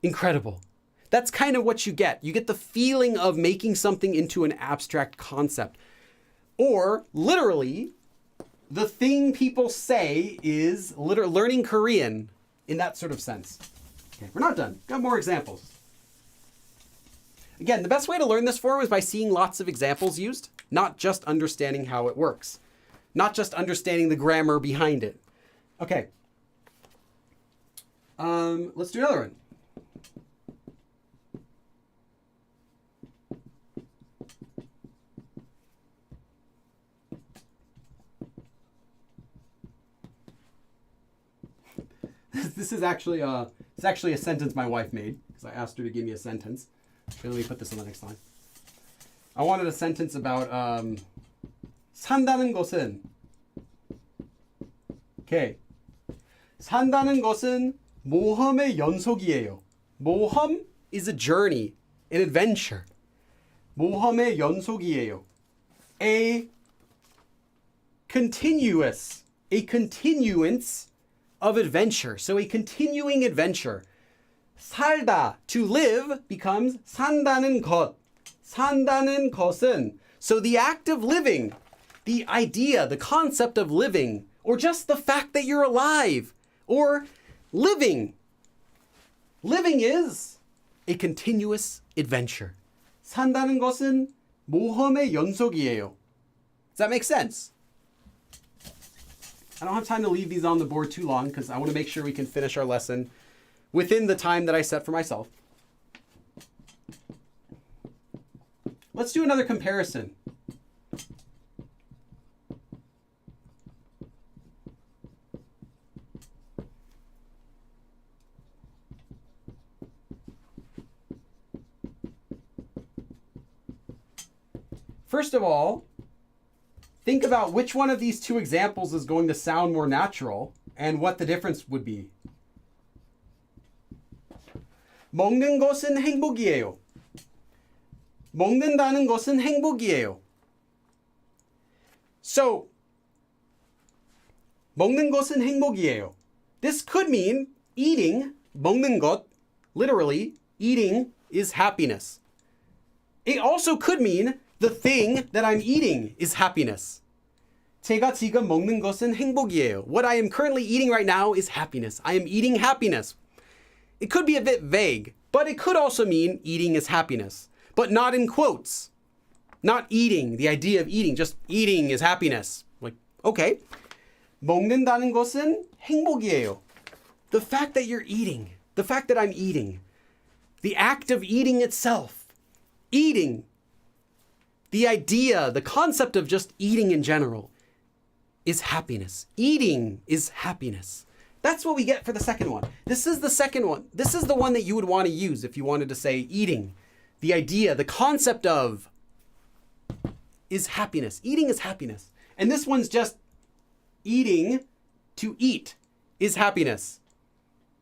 incredible. That's kind of what you get. You get the feeling of making something into an abstract concept. Or literally, the thing people say is learning Korean in that sort of sense. Okay, we're not done. Got more examples. Again, the best way to learn this form is by seeing lots of examples used, not just understanding how it works. Not just understanding the grammar behind it. Okay. Let's do another one. This is actually a sentence my wife made because I asked her to give me a sentence. Okay, let me put this on the next line. I wanted a sentence about 산다는 것은. Okay. 산다는 것은 모험의 연속이에요. 모험 is a journey, an adventure. 모험의 연속이에요. A continuance of adventure. So a continuing adventure. 살다, to live, becomes 산다는 것. 산다는 것은. So the act of living, the idea, the concept of living, or just the fact that you're alive, or living. Living is a continuous adventure. 산다는 것은 모험의 연속이에요. Does that make sense? I don't have time to leave these on the board too long because I want to make sure we can finish our lesson within the time that I set for myself. Let's do another comparison. First of all, think about which one of these two examples is going to sound more natural and what the difference would be. 먹는 것은 행복이에요. 먹는다는 것은 행복이에요. So, 먹는 것은 행복이에요. This could mean eating, 먹는 것, literally, eating is happiness. It also could mean the thing that I'm eating is happiness. 제가 지금 먹는 것은 행복이에요. What I am currently eating right now is happiness. I am eating happiness. It could be a bit vague, but it could also mean eating is happiness, but not in quotes. Not eating, the idea of eating, just eating is happiness. Like, okay. 먹는다는 것은 행복이에요. The fact that you're eating, the fact that I'm eating, the act of eating itself, eating, the idea, the concept of just eating in general is happiness. Eating is happiness. That's what we get for the second one. This is the second one. This is the one that you would want to use if you wanted to say eating. The idea, the concept of is happiness. Eating is happiness. And this one's just eating to eat is happiness.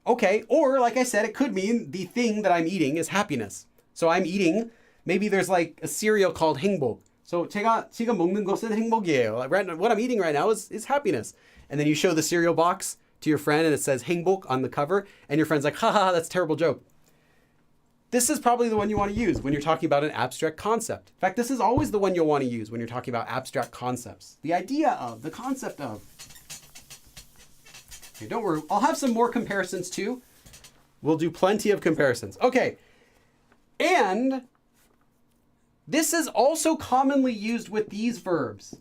Okay, or like I said, it could mean the thing that I'm eating is happiness. So I'm eating, maybe there's like a cereal called 행복. So 제가 지금 먹는 것은 행복이에요. What I'm eating right now is happiness. And then you show the cereal box to your friend and it says 행복 on the cover. And your friend's like, haha, that's a terrible joke. This is probably the one you want to use when you're talking about an abstract concept. In fact, this is always the one you'll want to use when you're talking about abstract concepts. The idea of, the concept of. Okay, don't worry. I'll have some more comparisons too. We'll do plenty of comparisons. Okay. And this is also commonly used with these verbs.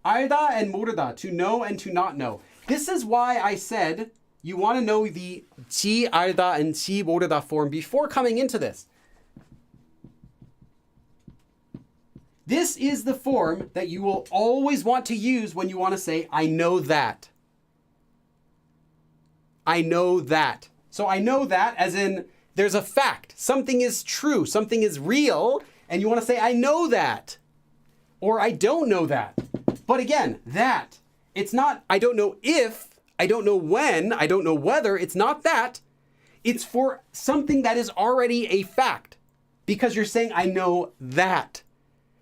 알다 and 모르다, to know and to not know. This is why I said you want to know the 지 알다 and 지 모르다 form before coming into this. This is the form that you will always want to use when you want to say, I know that. I know that. So I know that as in there's a fact. Something is true. Something is real. And you want to say, I know that. Or I don't know that. But again, that. It's not, I don't know if, I don't know when, I don't know whether. It's not that. It's for something that is already a fact. Because you're saying, I know that.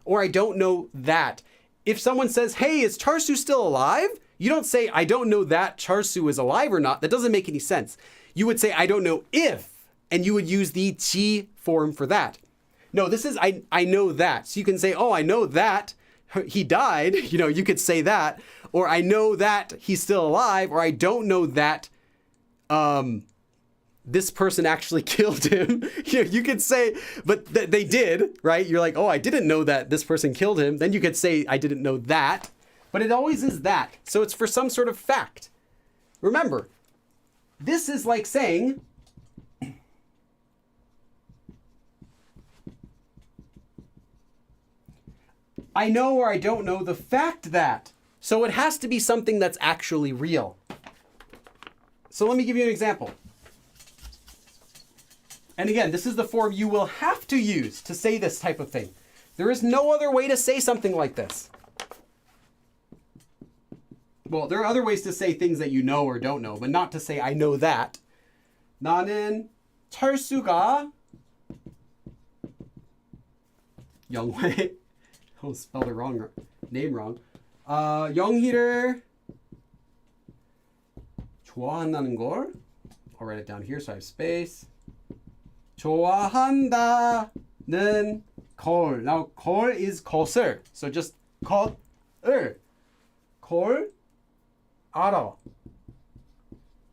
Or I don't know that. If someone says, hey, is Charsu still alive? You don't say, I don't know that Charsu is alive or not. That doesn't make any sense. You would say, I don't know if, and you would use the 지 form for that. No, this is, I know that. So you can say, oh, I know that he died. You know, you could say that. Or I know that he's still alive. Or I don't know that this person actually killed him. You could say, but they did, right? You're like, oh, I didn't know that this person killed him. Then you could say, I didn't know that. But it always is that. So it's for some sort of fact. Remember, this is like saying, I know or I don't know the fact that. So it has to be something that's actually real. So let me give you an example. And again, this is the form you will have to use to say this type of thing. There is no other way to say something like this. Well, there are other ways to say things that you know or don't know, but not to say I know that. 나는 철수가 영회. Oh, spelled the wrong name wrong. 영희를 좋아한다는 걸. I'll write it down here so I have space. 좋아한다는 걸. Now, 걸 is 것을. So just 것을 걸 알아.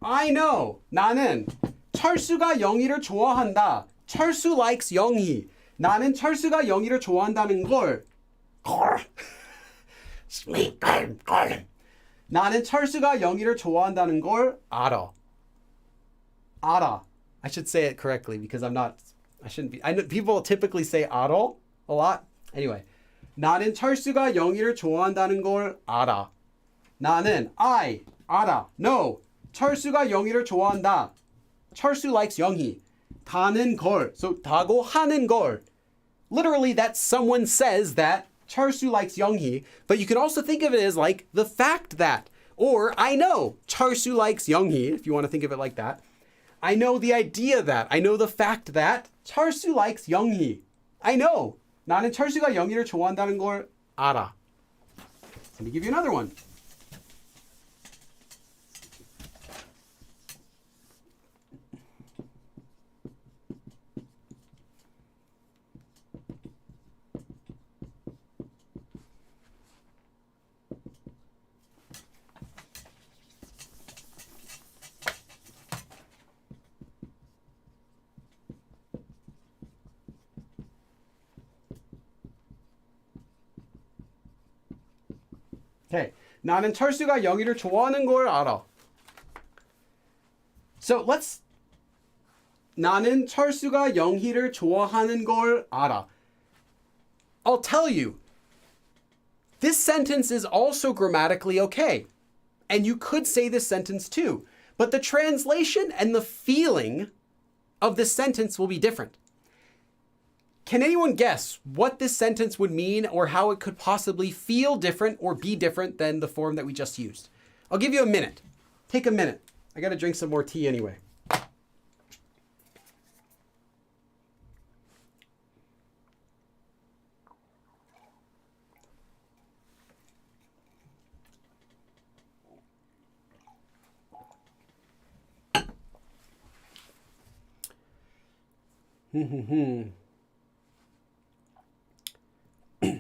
I know. 나는 철수가 영희를 좋아한다. 철수 likes 영희. 나는 철수가 영희를 좋아한다는 걸. 나는 철수가 영희를 좋아한다는 걸 알아. 알아. I should say it correctly because I shouldn't be. I know people typically say 알아 a lot. Anyway. 나는 철수가 영희를 좋아한다는 걸 알아. 나는 알아. No. 철수가 영희를 좋아한다. 철수 likes 영희. 다는 걸. So 다고 하는 걸. Literally that someone says that 철수 likes 영희, but you can also think of it as like the fact that, or I know 철수 likes 영희, if you want to think of it like that. I know the idea that, I know the fact that 철수 likes 영희. I know. 나는 철수가 영희를 좋아한다는 걸 알아. Let me give you another one. Okay. 나는 철수가 영희를 좋아하는 걸 알아. So 나는 철수가 영희를 좋아하는 걸 알아. I'll tell you, this sentence is also grammatically okay. And you could say this sentence too. But the translation and the feeling of this sentence will be different. Can anyone guess what this sentence would mean or how it could possibly feel different or be different than the form that we just used? I'll give you a minute. Take a minute. I got to drink some more tea anyway.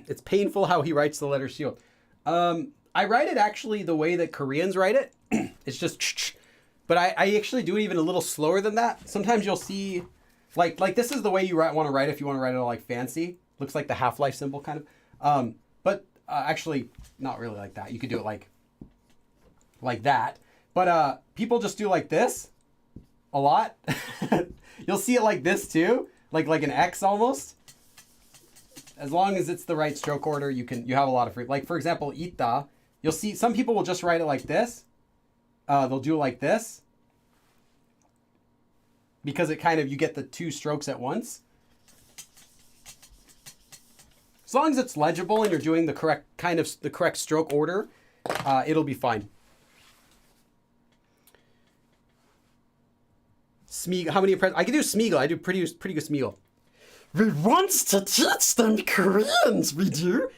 It's painful how he writes the letter shield. I write it actually the way that Koreans write it. It's just, but I actually do it even a little slower than that. Sometimes you'll see, like this is the way you want to write it if you want to write it all like fancy. Looks like the Half-Life symbol kind of. But actually not really like that. You could do it like that. But people just do like this a lot. You'll see it like this too, like an X almost. As long as it's the right stroke order, you have a lot of free. Like for example, ita, you'll see some people will just write it like this. They'll do it like this because it kind of you get the two strokes at once. As long as it's legible and you're doing the correct stroke order, it'll be fine. Smeagol, how many I can do Smeagol. I do pretty good Smeagol. We want to teach them Koreans, we do.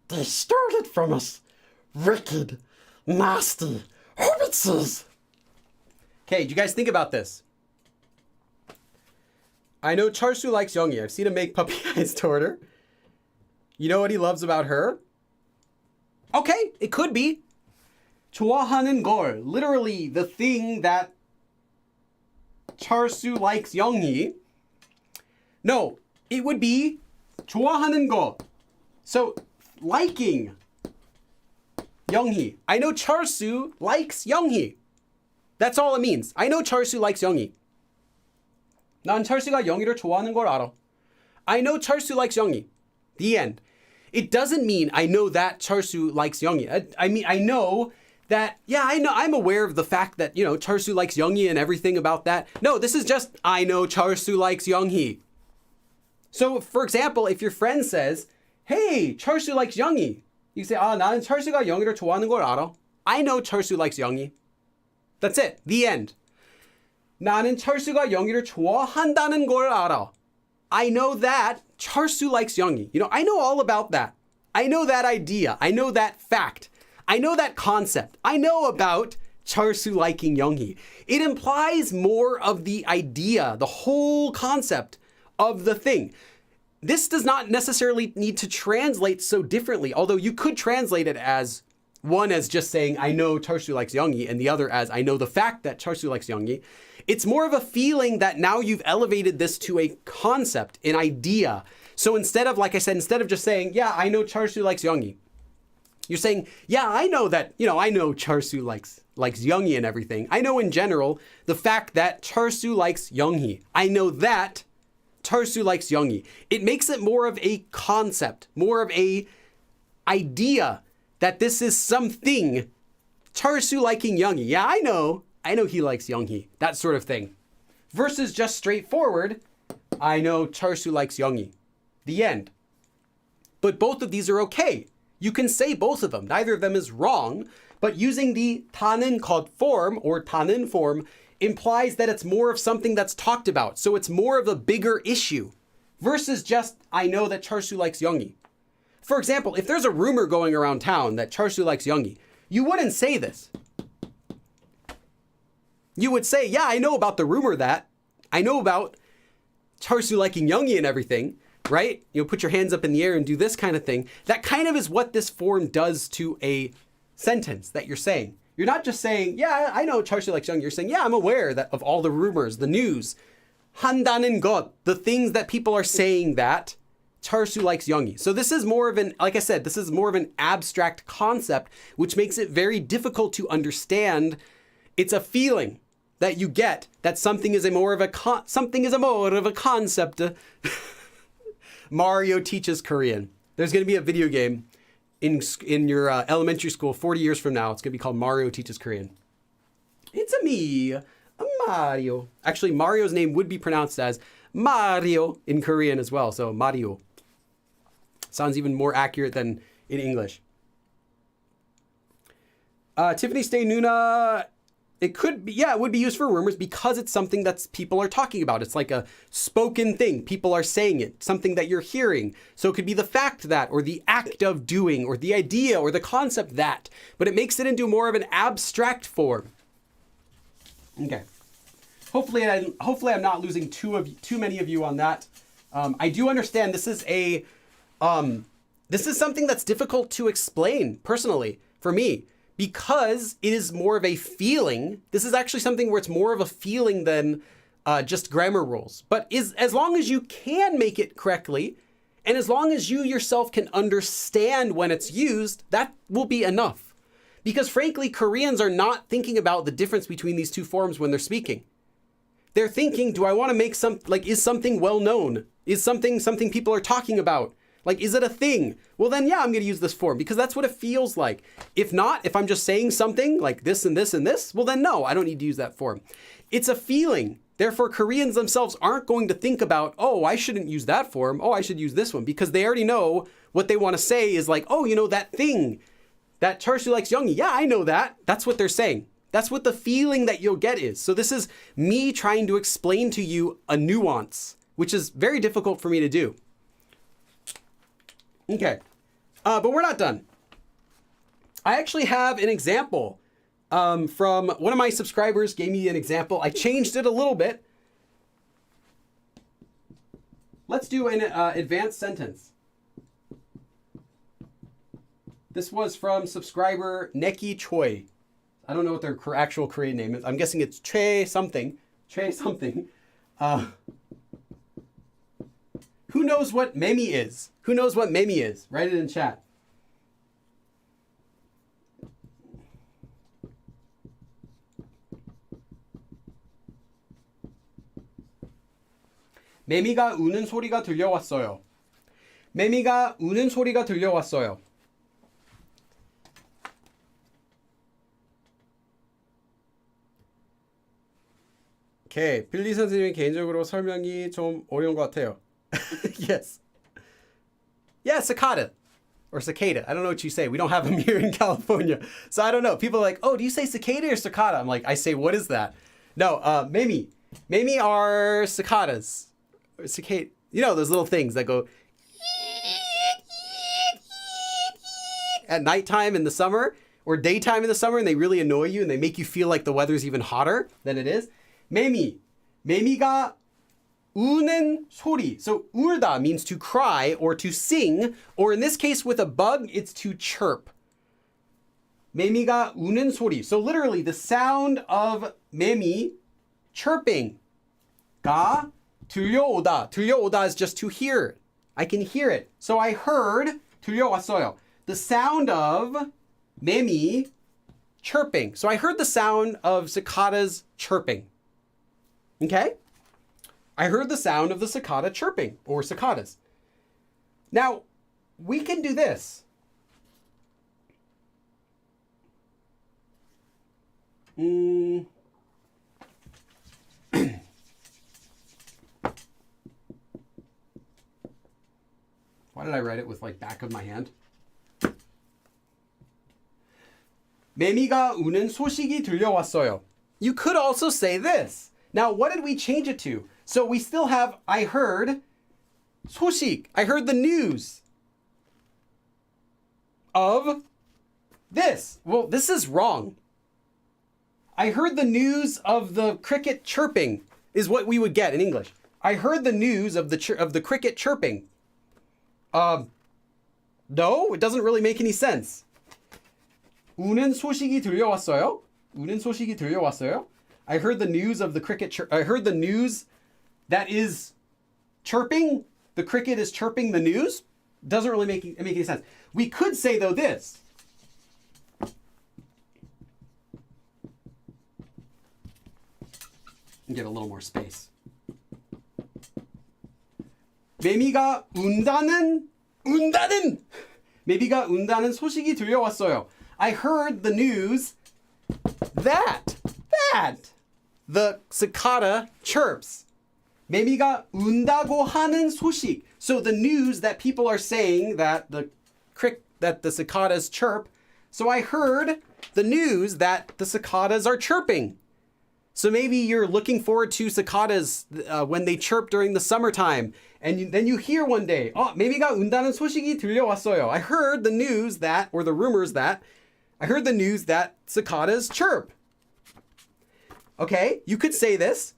They stole it from us. Wicked, nasty hobbitses. Okay, do you guys think about this? I know Charsu likes Youngie. I've seen him make puppy eyes toward her. You know what he loves about her? Okay, it could be. 좋아하는 걸, literally the thing that Charsu likes Youngie. No, it would be 좋아하는 거. So, liking Youngie. I know Charsu likes Youngie. That's all it means. I know Charsu likes Youngie. 난 철수가 영희를 좋아하는 걸 알아. I know Charsu likes Youngie. The end. It doesn't mean I know that Charsu likes Youngie. I mean, I know that, yeah, I know, I'm aware of the fact that, Charsu likes Youngie and everything about that. No, this is just, I know Charsu likes Youngie. So, for example, if your friend says, hey, Charsu likes Youngie, you say, 나는 철수가 영희를 좋아하는 걸 알아. I know Charsu likes Youngie. That's it. The end. 나는 철수가 영희를 좋아한다는 걸 알아. I know that Charsu likes Youngie. I know all about that. I know that idea. I know that fact. I know that concept. I know about Charsu liking Youngie. It implies more of the idea, the whole concept of the thing. this does not necessarily need to translate so differently, although you could translate it as one as just saying, I know Charsu likes Youngie, and the other as I know the fact that Charsu likes Youngie. It's more of a feeling that now you've elevated this to a concept, an idea. So instead of, like I said, instead of just saying, yeah, I know Charsu likes Youngie, you're saying, yeah, I know that, I know Charsu likes Youngie and everything. I know in general the fact that Charsu likes Youngie. I know that Charsu likes Youngie. It makes it more of a concept, more of a idea that this is something. Charsu liking Youngie. Yeah, I know he likes Youngie. That sort of thing. Versus just straightforward, I know Charsu likes Youngie. The end. But both of these are okay. You can say both of them. Neither of them is wrong, but using the 타는 것 form or 타는 form implies that it's more of something that's talked about. So it's more of a bigger issue versus just, I know that Charsu likes Youngie. For example, if there's a rumor going around town that Charsu likes Youngie, you wouldn't say this. You would say, yeah, I know about the rumor that, I know about Charsu liking Youngie and everything, right? Put your hands up in the air and do this kind of thing. That kind of is what this form does to a sentence that you're saying. You're not just saying, yeah, I know Charsu likes Youngie. You're saying, yeah, I'm aware of all the rumors, the news. 한다는 것, the things that people are saying that Charsu likes Youngie. So this is more of like I said, this is more of an abstract concept, which makes it very difficult to understand. It's a feeling that you get that something is more of a concept. Mario teaches Korean. There's going to be a video game in your elementary school 40 years from now. It's going to be called Mario Teaches Korean. It's a me, a Mario. Actually, Mario's name would be pronounced as Mario in Korean as well. So Mario. Sounds even more accurate than in English. Tiffany Stay Nuna. It could be, yeah, it would be used for rumors because it's something that people are talking about. It's like a spoken thing. People are saying it, something that you're hearing. So it could be the fact that, or the act of doing, or the idea, or the concept that, but it makes it into more of an abstract form. Okay. Hopefully I'm not losing too many of you on that. I do understand this is something that's difficult to explain personally for me. Because it is more of a feeling. This is actually something where it's more of a feeling than just grammar rules. But as long as you can make it correctly, and as long as you yourself can understand when it's used, that will be enough. Because frankly, Koreans are not thinking about the difference between these two forms when they're speaking. They're thinking, do I want to make is something well known? Is something people are talking about? Like, is it a thing? Well, then, yeah, I'm going to use this form because that's what it feels like. If not, if I'm just saying something like this and this and this, well, then no, I don't need to use that form. It's a feeling. Therefore, Koreans themselves aren't going to think about, oh, I shouldn't use that form. Oh, I should use this one because they already know what they want to say is like, oh, that thing, that Charsu likes Youngie. Yeah, I know that. That's what they're saying. That's what the feeling that you'll get is. So this is me trying to explain to you a nuance, which is very difficult for me to do. Okay, but we're not done. I actually have an example from one of my subscribers gave me an example. I changed it a little bit. Let's do an advanced sentence. This was from subscriber Neki Choi. I don't know what their actual Korean name is. I'm guessing it's Choi something. Choi something. Who knows what memi is? Who knows what memi is? Write it in chat. 매미가 우는 소리가 들려왔어요. 매미가 우는 소리가 들려왔어요. 오케이. 빌리 선생님이 개인적으로 설명이 좀 어려운 것 같아요. Yes. Yeah, cicada. Or cicada. I don't know what you say. We don't have them here in California. So I don't know. People are like, oh, do you say cicada or cicada? I'm like, I say, what is that? No, memi. Memi are cicadas. Or cicada. Those little things that go at nighttime in the summer or daytime in the summer, and they really annoy you and they make you feel like the weather's even hotter than it is. 매미. 매미가 우는 소리. So 울다 means to cry or to sing, or in this case with a bug, it's to chirp. 매미가 우는 소리. So literally the sound of 매미 chirping. 가 들려오다. 들려오다 is just to hear. I can hear it. So I heard 들려왔어요. The sound of 매미 chirping. So I heard the sound of cicadas chirping. Okay? I heard the sound of the cicada chirping, or cicadas. Now, we can do this. Why did I write it with like back of my hand? 매미가 우는 소식이 들려왔어요. You could also say this. Now, what did we change it to? So we still have, I heard 소식. I heard the news of this. Well, this is wrong. I heard the news of the cricket chirping is what we would get in English. I heard the news of the cricket chirping. No, it doesn't really make any sense. 우는 소식이 들려왔어요. 우는 소식이 들려왔어요. I heard the news of the cricket. I heard the news that is chirping. The cricket is chirping the news. Doesn't really make any sense. We could say though this. Get a little more space. 매미가 운다는 매미가 운다는 소식이 들려왔어요. I heard the news that the cicada chirps. 매미가 운다고 하는 소식. So the news that people are saying that the cicadas chirp. So I heard the news that the cicadas are chirping. So maybe you're looking forward to cicadas when they chirp during the summertime. And then you hear one day, 매미가 운다는 소식이 들려왔어요. I heard the news that, or the rumors that, I heard the news that cicadas chirp. Okay, you could say this.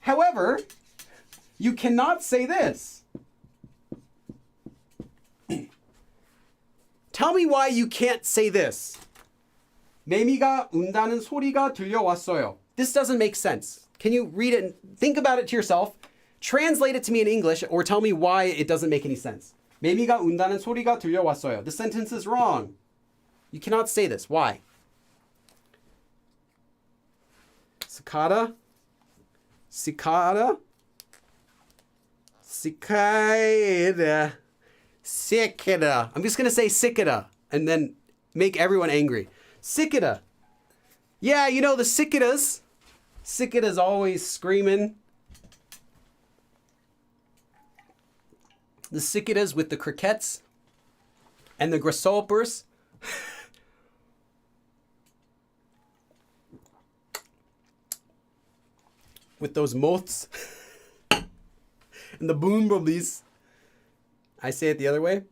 However, you cannot say this. Tell me why you can't say this. 매미가 운다는 소리가 들려왔어요. This doesn't make sense. Can you read it and think about it to yourself? Translate it to me in English or tell me why it doesn't make any sense. 매미가 운다는 소리가 들려왔어요. The sentence is wrong. You cannot say this. Why? Cicada. I'm just going to say cicada and then make everyone angry. Cicada. Yeah, you know the cicadas. Cicadas always screaming. The cicadas with the crickets and the grasshoppers. With those moths and the bumblebees. I say it the other way.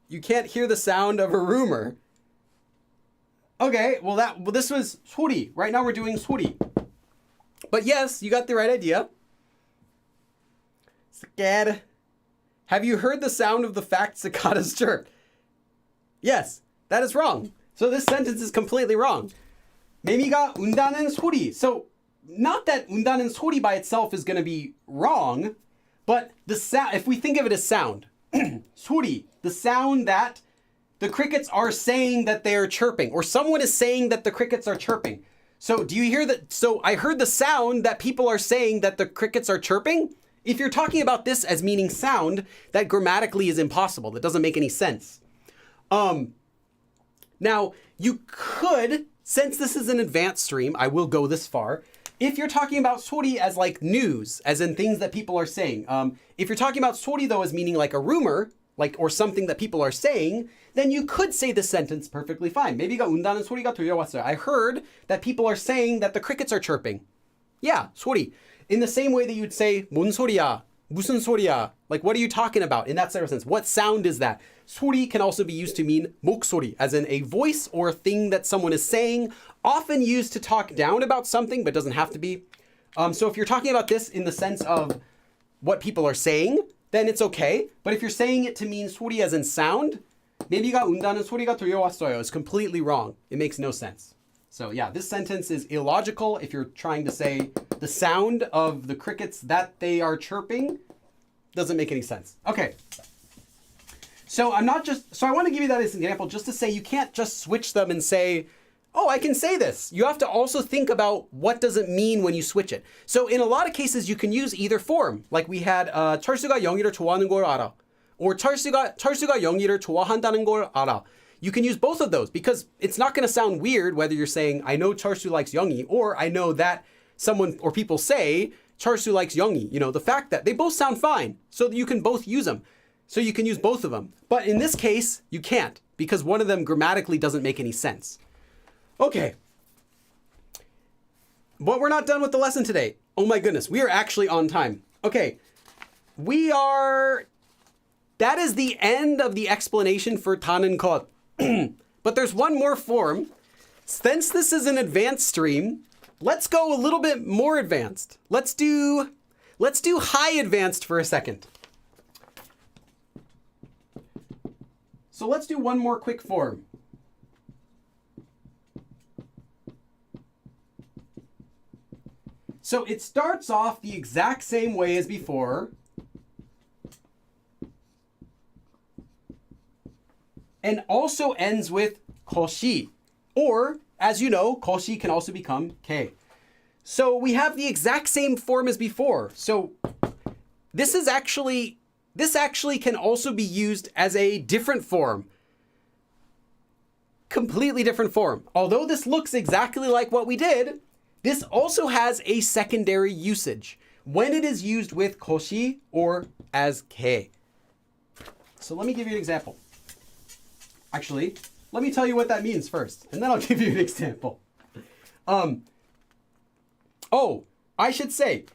You can't hear the sound of a rumor. Okay, well this was 소리. Right now we're doing 소리. But yes, you got the right idea. Cicada. Have you heard the sound of the fact cicadas chirp? Yes, that is wrong. So this sentence is completely wrong. 매미가 운다는 소리. So not that 운다는 소리 by itself is going to be wrong, but the sound, if we think of it as sound, 소리, the sound that the crickets are saying that they are chirping, or someone is saying that the crickets are chirping. So do you hear that? So I heard the sound that people are saying that the crickets are chirping. If you're talking about this as meaning sound, that grammatically is impossible. That doesn't make any sense. Now, you could, since this is an advanced stream, I will go this far. If you're talking about 소리 as like news, as in things that people are saying, if you're talking about 소리 though as meaning like a rumor, like or something that people are saying, then you could say this sentence perfectly fine. 매미가 운다는 소리가 들려왔어요. I heard that people are saying that the crickets are chirping. Yeah, 소리. In the same way that you'd say 뭔 소리야, 무슨 소리야, like what are you talking about in that sort of sense? What sound is that? 소리 can also be used to mean 목소리, as in a voice or a thing that someone is saying, often used to talk down about something, but doesn't have to be. So if you're talking about this in the sense of what people are saying, then it's okay. But if you're saying it to mean 소리 as in sound, 내비가 운다는 소리가 들려왔어요 is completely wrong. It makes no sense. So yeah, this sentence is illogical if you're trying to say the sound of the crickets that they are chirping doesn't make any sense. Okay. So I want to give you that as an example just to say you can't just switch them and say, oh, I can say this. You have to also think about what does it mean when you switch it. So in a lot of cases, you can use either form. Like we had 철수가 영희를 좋아하는 걸 알아. Or 철수가 영희를 좋아한다는 걸 알아. You can use both of those because it's not going to sound weird whether you're saying, I know 철수 likes 영희, or I know that someone or people say 철수 likes 영희. You know, the fact that they both sound fine. So you can both use them. So you can use both of them. But in this case, you can't because one of them grammatically doesn't make any sense. Okay. But we're not done with the lesson today. Oh my goodness, we are actually on time. Okay. That is the end of the explanation for 타는 것. But there's one more form. Since this is an advanced stream, let's go a little bit more advanced. Let's do high advanced for a second. So let's do one more quick form. So it starts off the exact same way as before. And also ends with koshi. Or, as you know, koshi can also become ke. So we have the exact same form as before. So this actually can also be used as a different form. Completely different form. Although this looks exactly like what we did, this also has a secondary usage when it is used with koshi or as ke. So let me give you an example. Actually, let me tell you what that means first, and then I'll give you an example. I should say,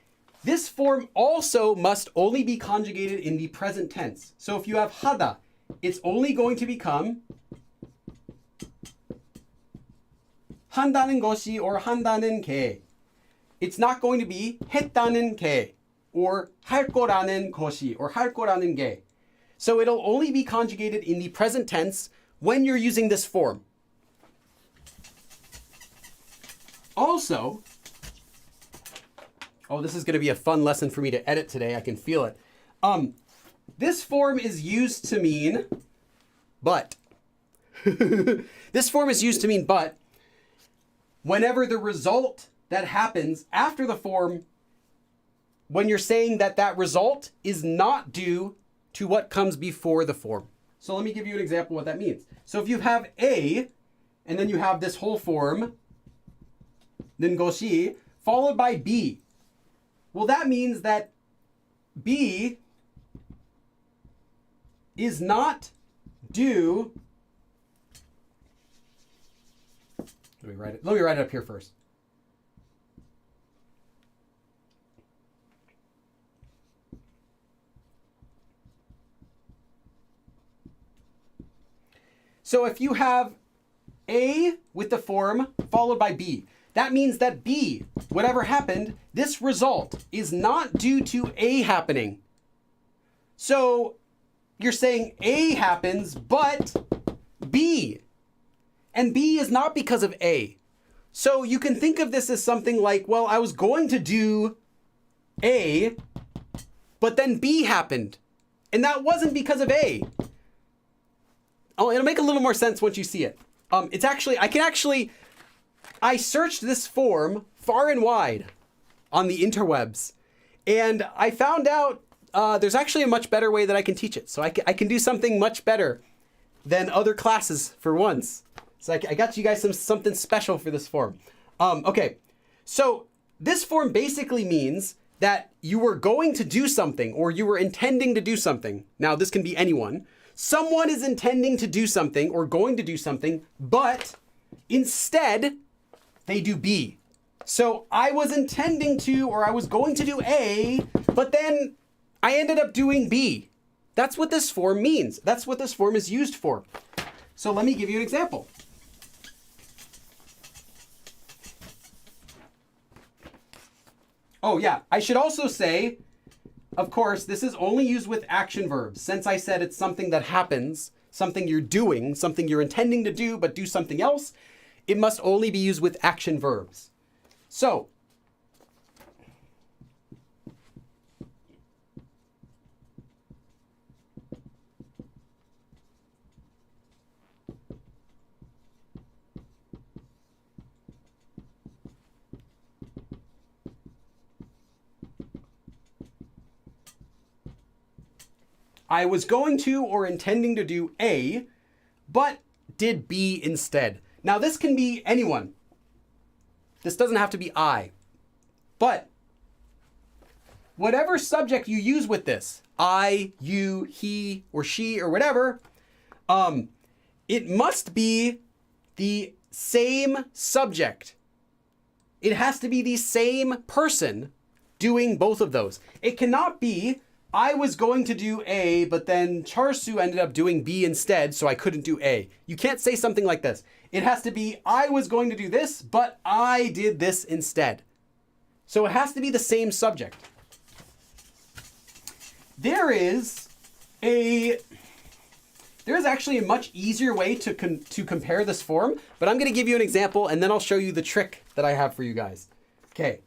this form also must only be conjugated in the present tense. So if you have 하다, it's only going to become 한다는 것이 or 한다는 게. It's not going to be 했다는 게 or 할 거라는 것이 or 할 거라는 게. So it'll only be conjugated in the present tense when you're using this form. Also, this is going to be a fun lesson for me to edit today. I can feel it. This form is used to mean but. This form is used to mean but whenever the result that happens after the form, when you're saying that result is not due to what comes before the form. So let me give you an example of what that means. So if you have A, and then you have this whole form, then 것이, followed by B. Well, that means that B is not due. Let me write it up here first. So if you have A with the form followed by B, that means that B, whatever happened, this result is not due to A happening. So you're saying A happens, but B. And B is not because of A. So you can think of this as something like, well, I was going to do A, but then B happened. And that wasn't because of A. Oh, it'll make a little more sense once you see it. I searched this form far and wide on the interwebs, and I found out there's actually a much better way that I can teach it. So I can do something much better than other classes for once. So I got you guys something special for this form. Okay, so this form basically means that you were going to do something or you were intending to do something. Now, this can be anyone. Someone is intending to do something or going to do something, but instead they do B. So I was intending to, or I was going to do A, but then I ended up doing B. That's what this form means. That's what this form is used for. So let me give you an example. Oh yeah, I should also say, of course, this is only used with action verbs. Since I said it's something that happens, something you're doing, something you're intending to do, but do something else, it must only be used with action verbs. So, I was going to or intending to do A, but did B instead. Now this can be anyone. This doesn't have to be I. But whatever subject you use with this, I, you, he, or she, or whatever, it must be the same subject. It has to be the same person doing both of those. It cannot be, I was going to do A, but then Charsu ended up doing B instead, so I couldn't do A. You can't say something like this. It has to be, I was going to do this, but I did this instead. So it has to be the same subject. There is actually a much easier way to compare this form, but I'm going to give you an example, and then I'll show you the trick that I have for you guys. Okay.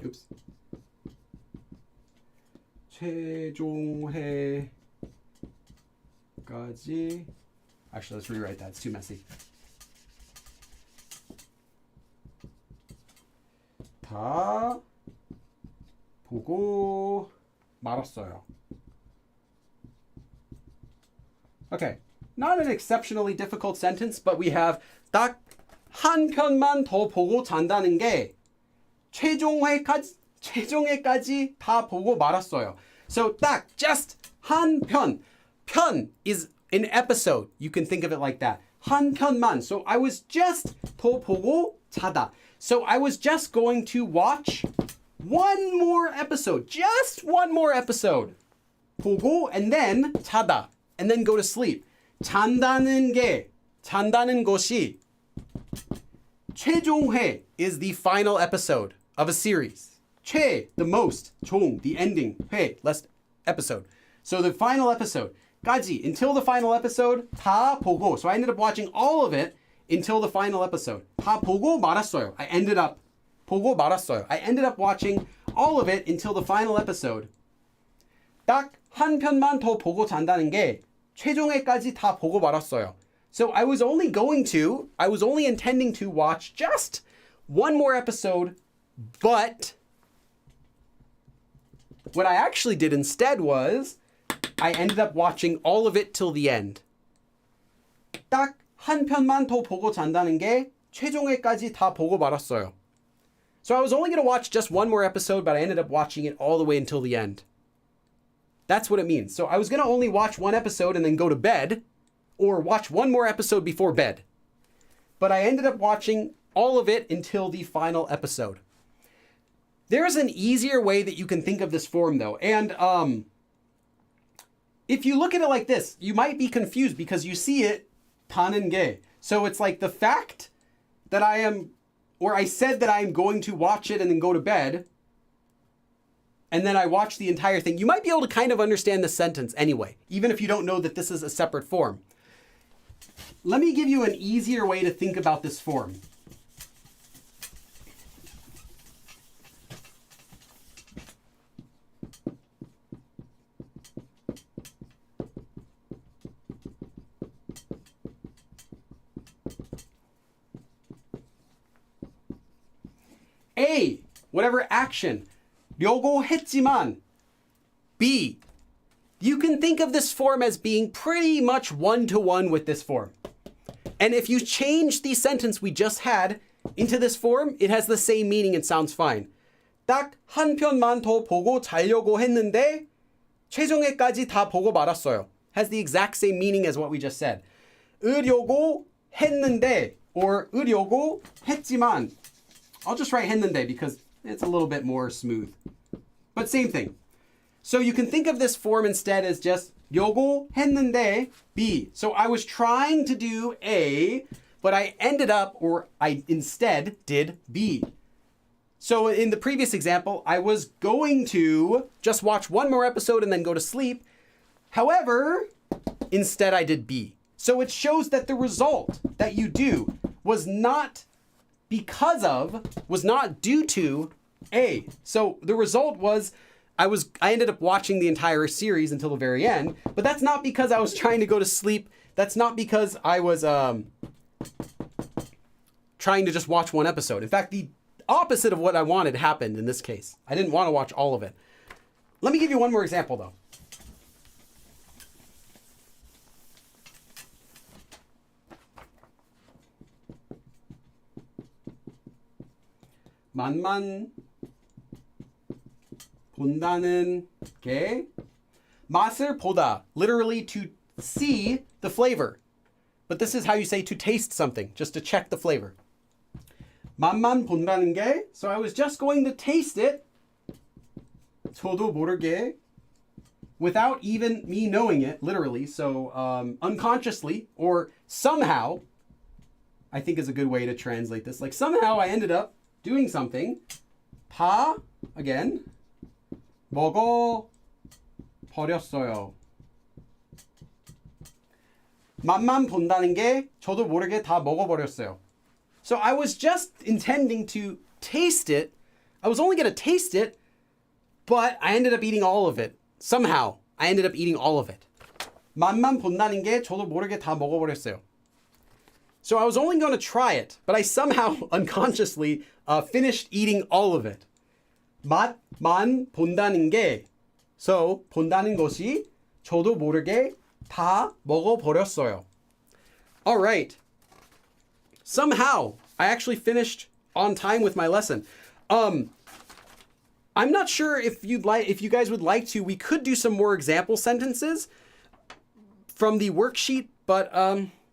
Oops. 최종회까지. Actually, let's rewrite that. It's too messy. 다 보고 말았어요. Okay, not an exceptionally difficult sentence, but we have 딱 한 편만 더 보고 잔다는 게 최종회까지 다 보고 말았어요. So 딱 just 한 편. 편 is an episode. You can think of it like that. 한 편만. So I was just 더 보고 자다. So I was just going to watch one more episode. Just one more episode. 보고 and then 자다. And then go to sleep. 잔다는 것이 최종회 is the final episode of a series. 최, the most. 종, the ending. 회, last episode. So the final episode. 까지, until the final episode. 다 보고. So I ended up watching all of it until the final episode. 다 보고 말았어요. I ended up 보고 말았어요. I ended up watching all of it until the final episode. 딱 한 편만 더 보고 잔다는 게 최종회까지 다 보고 말았어요. So I was only intending to watch just one more episode, but what I actually did instead was I ended up watching all of it till the end. 딱 한 편만 더 보고 잔다는 게 최종회까지 다 보고 말았어요. So I was only going to watch just one more episode, but I ended up watching it all the way until the end. That's what it means. So I was going to only watch one episode and then go to bed, or watch one more episode before bed. But I ended up watching all of it until the final episode. There's an easier way that you can think of this form, though. And if you look at it like this, you might be confused because you see it 타는 게. So it's like the fact that I said that I'm going to watch it and then go to bed, and then I watch the entire thing. You might be able to kind of understand the sentence anyway, even if you don't know that this is a separate form. Let me give you an easier way to think about this form. A, whatever action. 려고 했지만. B, you can think of this form as being pretty much one-to-one with this form. And if you change the sentence we just had into this form, it has the same meaning and sounds fine. 딱 한 편만 더 보고 자려고 했는데 최종회까지 다 보고 말았어요. Has the exact same meaning as what we just said. 으려고 했는데 or 으려고 했지만 I'll just write 했는데 because it's a little bit more smooth. But same thing. So you can think of this form instead as just 요거 했는데 B. So I was trying to do A, but I ended up, or I instead did B. So in the previous example, I was going to just watch one more episode and then go to sleep. However, instead I did B. So it shows that the result that you do was not due to A. So the result was I ended up watching the entire series until the very end, but that's not because I was trying to go to sleep. That's not because I was trying to just watch one episode. In fact, the opposite of what I wanted happened in this case. I didn't want to watch all of it. Let me give you one more example though. 맛만 본다는 게 맛을 보다, literally to see the flavor. But this is how you say to taste something, just to check the flavor. 맛만 본다는 게, so I was just going to taste it. 저도 모르게, without even me knowing it, literally, so unconsciously or somehow, I think is a good way to translate this. Like somehow I ended up doing something. 다, again, 먹어 버렸어요. 맛만 본다는 게 저도 모르게 다 먹어버렸어요. So I was just intending to taste it. I was only going to taste it, but I ended up eating all of it. Somehow, I ended up eating all of it. 맛만 본다는 게 저도 모르게 다 먹어버렸어요. So I was only going to try it, but I somehow unconsciously finished eating all of it. 맛만 본다는 게, so 본다는 것이 저도 모르게 다 먹어버렸어요. All right. Somehow, I actually finished on time with my lesson. I'm not sure if you guys would like to. We could do some more example sentences from the worksheet, but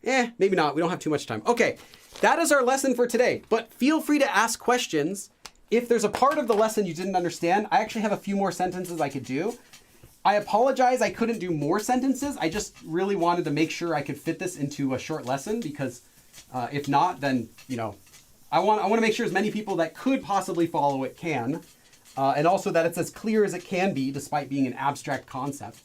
maybe not. We don't have too much time. Okay, that is our lesson for today. But feel free to ask questions. If there's a part of the lesson you didn't understand, I actually have a few more sentences I could do. I apologize I couldn't do more sentences. I just really wanted to make sure I could fit this into a short lesson because if not, then, I want to make sure as many people that could possibly follow it can. And also that it's as clear as it can be despite being an abstract concept.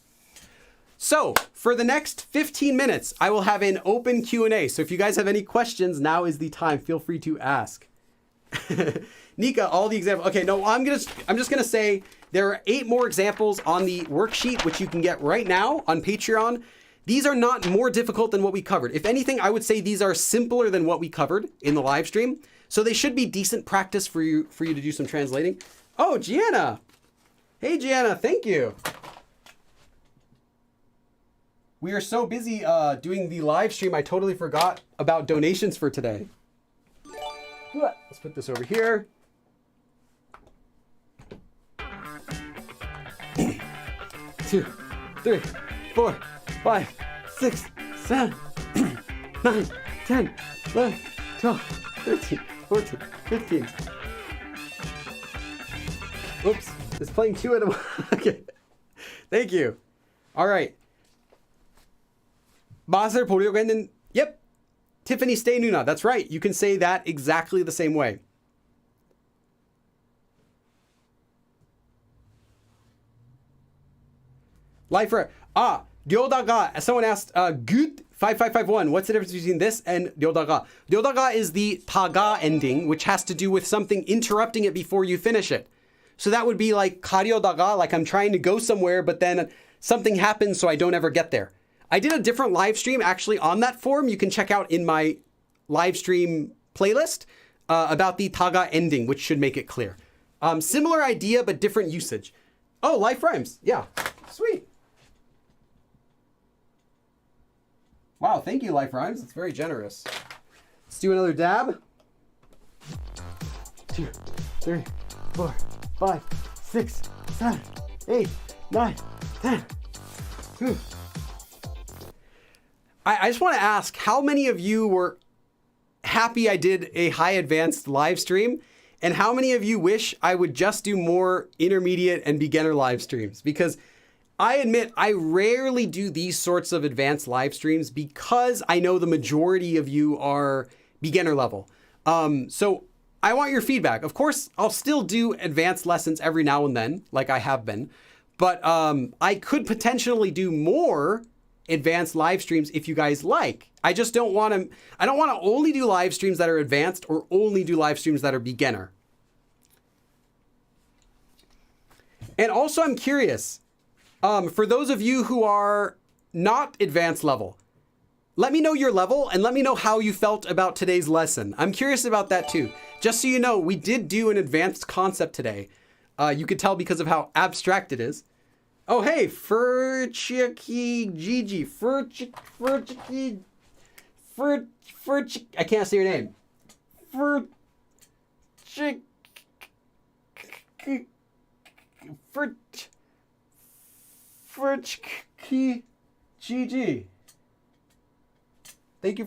So for the next 15 minutes, I will have an open Q&A. So if you guys have any questions, now is the time. Feel free to ask. Nika, all the examples. Okay, no, I'm just gonna say there are 8 more examples on the worksheet, which you can get right now on Patreon. These are not more difficult than what we covered. If anything, I would say these are simpler than what we covered in the live stream. So they should be decent practice for you to do some translating. Oh, Gianna. Hey, Gianna, thank you. We are so busy doing the live stream, I totally forgot about donations for today. Let's put this over here. 2, 3, 4, 5, 6, 7, 9, 10, 11, 12, 13, 14, 15. Oops, it's playing 2 at a... Okay, thank you. All right. 맛을 보려고 했는... Yep. Tiffany, stay Nuna. That's right. You can say that exactly the same way. Lifer. 려다가. Someone asked, good 5551. What's the difference between this and 려다가? 려다가 is the 다가 ending, which has to do with something interrupting it before you finish it. So that would be like 가려다가, like I'm trying to go somewhere, but then something happens so I don't ever get there. I did a different live stream actually on that form. You can check out in my live stream playlist about the taga ending, which should make it clear. Similar idea, but different usage. Oh, life rhymes. Yeah, sweet. Wow, thank you, life rhymes. That's very generous. Let's do another dab. 2, 3, 4, 5, 6, 7, 8, 9, 10. Whew. I just want to ask, how many of you were happy I did a high advanced live stream? And how many of you wish I would just do more intermediate and beginner live streams? Because I admit I rarely do these sorts of advanced live streams because I know the majority of you are beginner level. So I want your feedback. Of course, I'll still do advanced lessons every now and then, like I have been. But I could potentially do more advanced live streams if you guys like. I just don't want to, I don't want to only do live streams that are advanced or only do live streams that are beginner. And also I'm curious, for those of you who are not advanced level, let me know your level and let me know how you felt about today's lesson. I'm curious about that too. Just so you know, we did do an advanced concept today. You could tell because of how abstract it is. Oh, hey, Furchiki Gigi. Furchiki. I can't say your name. Furchiki Gigi. Thank you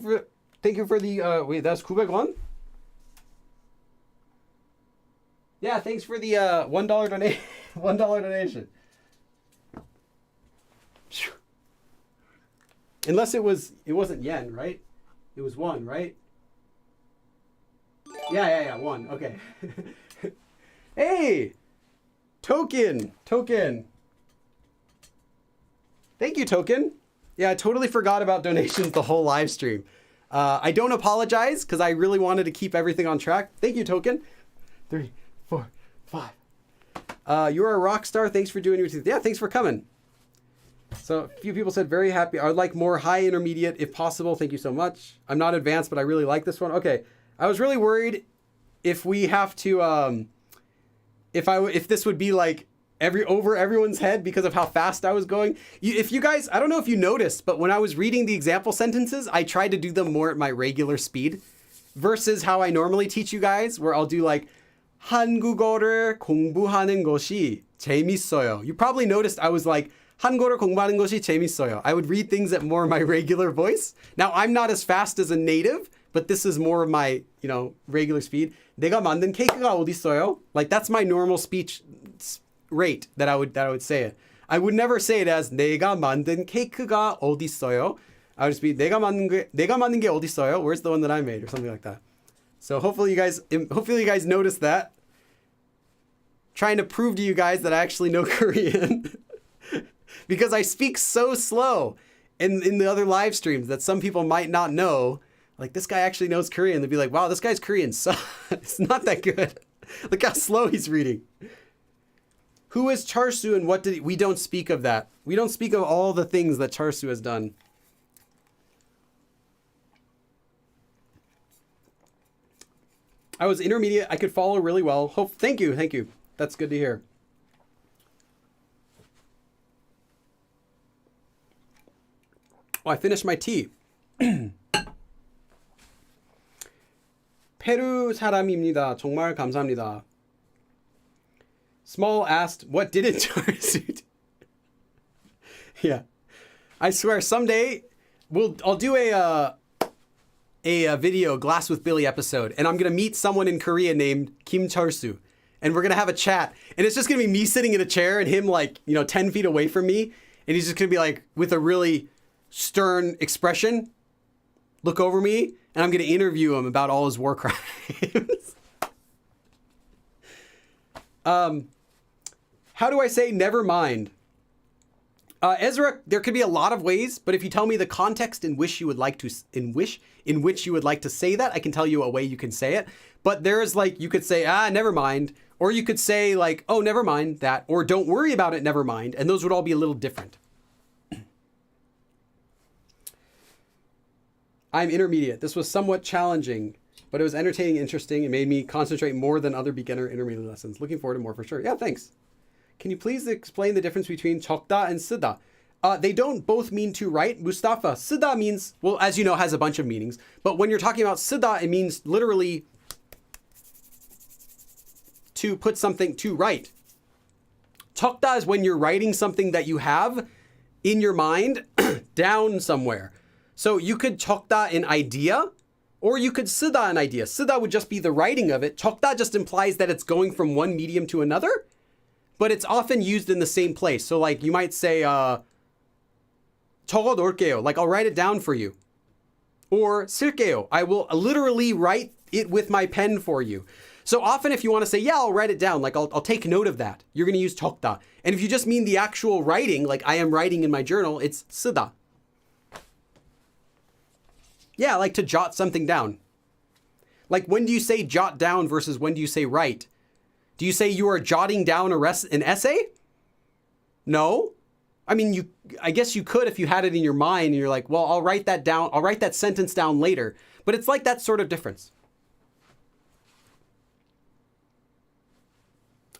for the, wait, that's 900원? Yeah, thanks for the $1 donation. $1 donation. Unless it wasn't yen, right? It was 1, right? Yeah, 1. Okay. Hey, Token. Thank you, Token. Yeah, I totally forgot about donations the whole live stream. I don't apologize because I really wanted to keep everything on track. Thank you, Token. 3, 4, 5. You're a rock star. Thanks for doing your thing. Yeah, thanks for coming. So a few people said very happy. I would like more high intermediate if possible. Thank you so much. I'm not advanced, but I really like this one. Okay. I was really worried if we have to, if this would be like over everyone's head because of how fast I was going. If you guys, I don't know if you noticed, but when I was reading the example sentences, I tried to do them more at my regular speed versus how I normally teach you guys, where I'll do like, 한국어를 공부하는 것이 재밌어요. You probably noticed I was like, 한국어를 공부하는 것이 재밌어요. I would read things at more of my regular voice. Now, I'm not as fast as a native, but this is more of my, regular speed. 내가 만든 케이크가 어디 있어요? Like, that's my normal speech rate that I would say it. I would never say it as 내가 만든 케이크가 어디 있어요? I would just be 내가 만든 게 어디 있어요? Where's the one that I made? Or something like that. So hopefully you guys noticed that. Trying to prove to you guys that I actually know Korean. Because I speak so slow in the other live streams that some people might not know. Like, this guy actually knows Korean. They'd be like, wow, this guy's Korean. So it's not that good. Look how slow he's reading. Who is Charsu and what did we don't speak of that. We don't speak of all the things that Charsu has done. I was intermediate. I could follow really well. Thank you. That's good to hear. Oh, I finished my tea. 페루 사람입니다. 정말 감사합니다. Small asked, what did it Charsu? Yeah. I swear someday I'll do a video Glass with Billy episode, and I'm going to meet someone in Korea named Kim Charsu, and we're going to have a chat, and it's just going to be me sitting in a chair and him 10 feet away from me, and he's just going to be like with a really stern expression, look over me, and I'm going to interview him about all his war crimes. How do I say never mind? Ezra, there could be a lot of ways, but if you tell me the context in which you would like to say that, I can tell you a way you can say it. But there's you could say, never mind. Or you could say oh, never mind that. Or don't worry about it, never mind. And those would all be a little different. I'm intermediate. This was somewhat challenging, but it was entertaining, interesting. It made me concentrate more than other beginner intermediate lessons. Looking forward to more for sure. Yeah, thanks. Can you please explain the difference between 적다 and 쓰다? They don't both mean to write. Mustafa, 쓰다 means, well, as you know, has a bunch of meanings. But when you're talking about 쓰다, it means literally to put something, to write. 적다 is when you're writing something that you have in your mind down somewhere. So you could 적다 an idea, Or you could 쓰다 an idea. 쓰다 would just be the writing of it. 적다 just implies that it's going from one medium to another, but it's often used in the same place. So like you might say, 적어 놓을게요. Like I'll write it down for you. Or 쓸게요. I will literally write it with my pen for you. So often if you want to say, yeah, I'll write it down, like I'll take note of that, you're going to use 적다. And if you just mean the actual writing, like I am writing in my journal, it's 쓰다. Yeah, like to jot something down. Like when do you say jot down versus when do you say write? Do you say you are jotting down an essay? No. I mean, I guess you could if you had it in your mind and you're like, well, I'll write that down. I'll write that sentence down later. But it's like that sort of difference.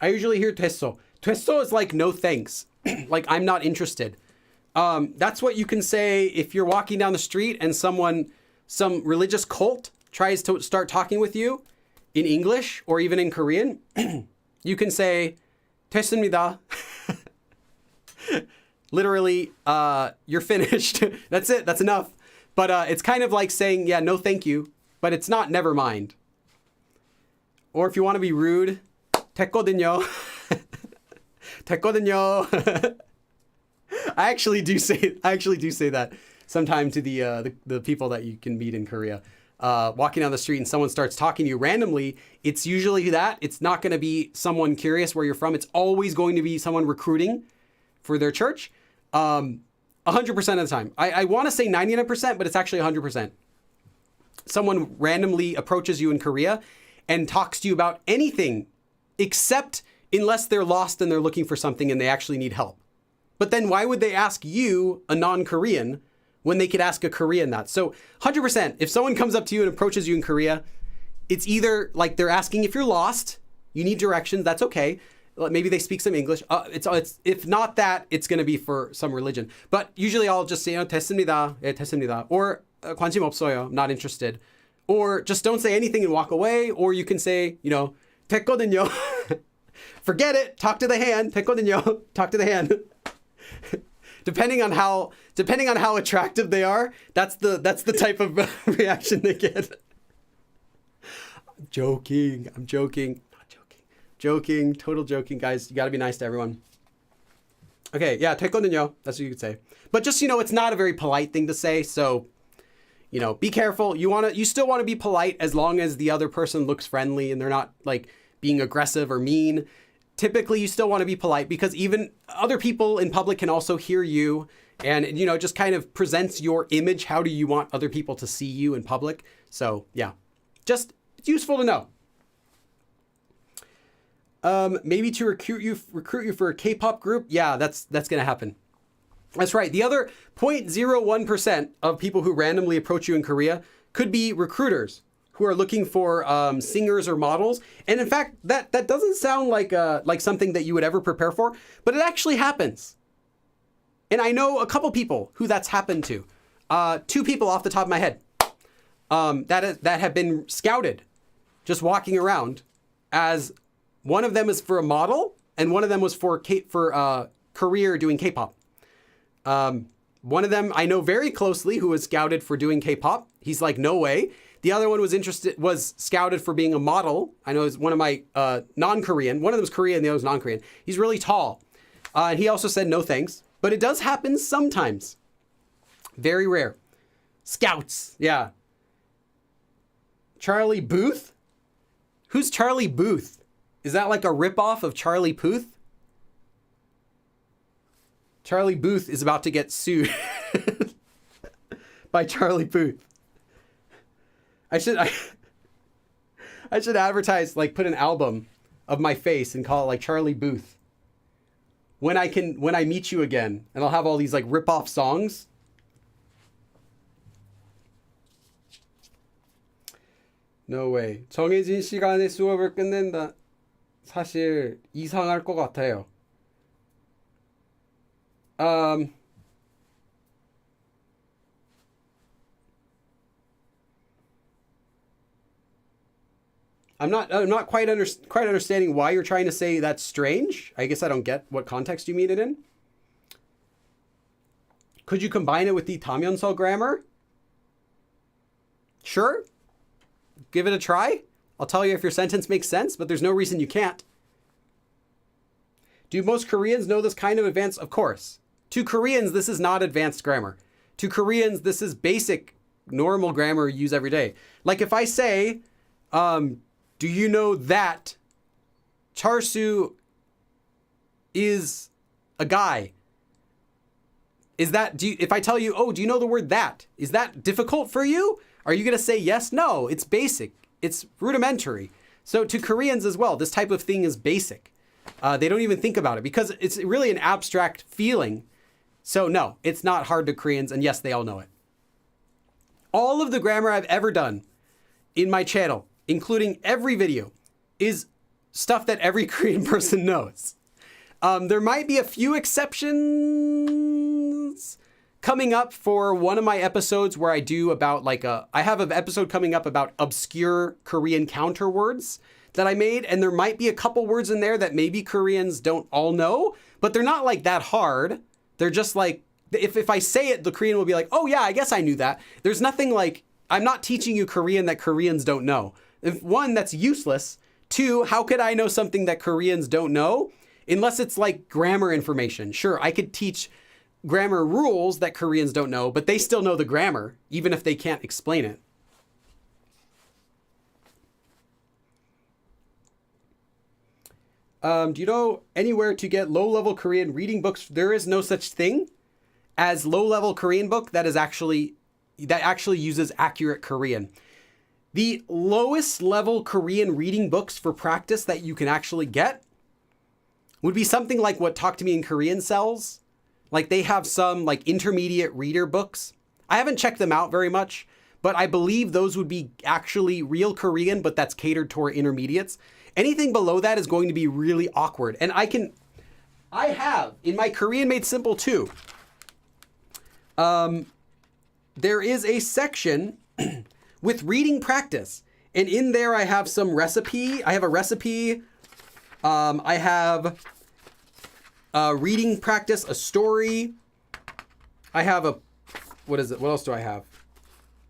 I usually hear 됐어. 됐어 is like no thanks. Like I'm not interested. That's what you can say if you're walking down the street and some religious cult tries to start talking with you in English or even in Korean. You can say 됐습니다. Literally, you're finished. That's it. That's enough. But it's kind of like saying, yeah, no thank you. But it's not never mind. Or if you want to be rude, 됐거든요. 됐거든요. I actually do say that sometime to the people that you can meet in Korea. Walking down the street and someone starts talking to you randomly, it's usually that. It's not going to be someone curious where you're from. It's always going to be someone recruiting for their church. 100% of the time. I want to say 99%, but it's actually 100%. Someone randomly approaches you in Korea and talks to you about anything except unless they're lost and they're looking for something and they actually need help. But then why would they ask you, a non-Korean, when they could ask a Korean that? So 100%, if someone comes up to you and approaches you in Korea, it's either like they're asking if you're lost, you need directions, that's okay. Maybe they speak some English. It's if not that, it's going to be for some religion. But usually I'll just say, 됐습니다. 예, 됐습니다. Or 관심 없어요. Not interested. Or just don't say anything and walk away. Or you can say, 됐거든요. Forget it. Talk to the hand. 됐거든요. Talk to the hand. Depending on how attractive they are, that's the type of reaction they get. I'm joking. Not joking. Joking. Total joking, guys. You got to be nice to everyone. Okay, yeah, 됐거든요. That's what you could say. But just it's not a very polite thing to say. So, be careful. You still want to be polite as long as the other person looks friendly and they're not like being aggressive or mean. Typically, you still want to be polite because even other people in public can also hear you and, just kind of presents your image. How do you want other people to see you in public? So, yeah, it's useful to know. Maybe to recruit you for a K-pop group. Yeah, that's going to happen. That's right. The other 0.01% of people who randomly approach you in Korea could be recruiters who are looking for singers or models. And in fact, that doesn't sound like something that you would ever prepare for, but it actually happens. And I know a couple people who that's happened to. 2 people off the top of my head that have been scouted just walking around, as one of them is for a model and one of them was for career doing K-pop. One of them I know very closely who was scouted for doing K-pop. He's like, no way. The other one was scouted for being a model. I know it's one of my non-Korean. One of them is Korean, the other is non-Korean. He's really tall. And he also said no thanks. But it does happen sometimes. Very rare. Scouts, yeah. Charlie Booth? Who's Charlie Booth? Is that like a ripoff of Charlie Puth? Charlie Booth is about to get sued by Charlie Puth. I should advertise, like put an album of my face and call it like Charlie Booth. When I meet you again, and I'll have all these like rip-off songs. No way. 정해진 시간에 수업을 끝낸다. 사실 이상할 것 같아요. I'm not quite understanding why you're trying to say that's strange. I guess I don't get what context you mean it in. Could you combine it with the Tamyeonseo grammar? Sure. Give it a try. I'll tell you if your sentence makes sense, but there's no reason you can't. Do most Koreans know this kind of advanced? Of course. To Koreans, this is not advanced grammar. To Koreans, this is basic, normal grammar you use every day. Like if I say, do you know that Charsu is a guy? Is that, if I tell you, oh, do you know the word that? Is that difficult for you? Are you going to say yes? No, it's basic. It's rudimentary. So to Koreans as well, this type of thing is basic. They don't even think about it because it's really an abstract feeling. So no, it's not hard to Koreans. And yes, they all know it. All of the grammar I've ever done in my channel, including every video, is stuff that every Korean person knows. There might be a few exceptions coming up for one of my episodes where I do about I have an episode coming up about obscure Korean counter words that I made. And there might be a couple words in there that maybe Koreans don't all know, but they're not like that hard. They're just like, if I say it, the Korean will be like, oh yeah, I guess I knew that. There's nothing like, I'm not teaching you Korean that Koreans don't know. If one, that's useless. Two, how could I know something that Koreans don't know? Unless it's like grammar information. Sure, I could teach grammar rules that Koreans don't know, but they still know the grammar, even if they can't explain it. Do you know anywhere to get low-level Korean reading books? There is no such thing as low-level Korean book that actually uses accurate Korean. The lowest level Korean reading books for practice that you can actually get would be something like what Talk to Me in Korean sells. Like they have some like intermediate reader books. I haven't checked them out very much, but I believe those would be actually real Korean, but that's catered toward intermediates. Anything below that is going to be really awkward. And I have in my Korean Made Simple 2, there is a section with reading practice. And in there I have some recipe. I have a recipe. I have reading practice, a story. I have what is it? What else do I have?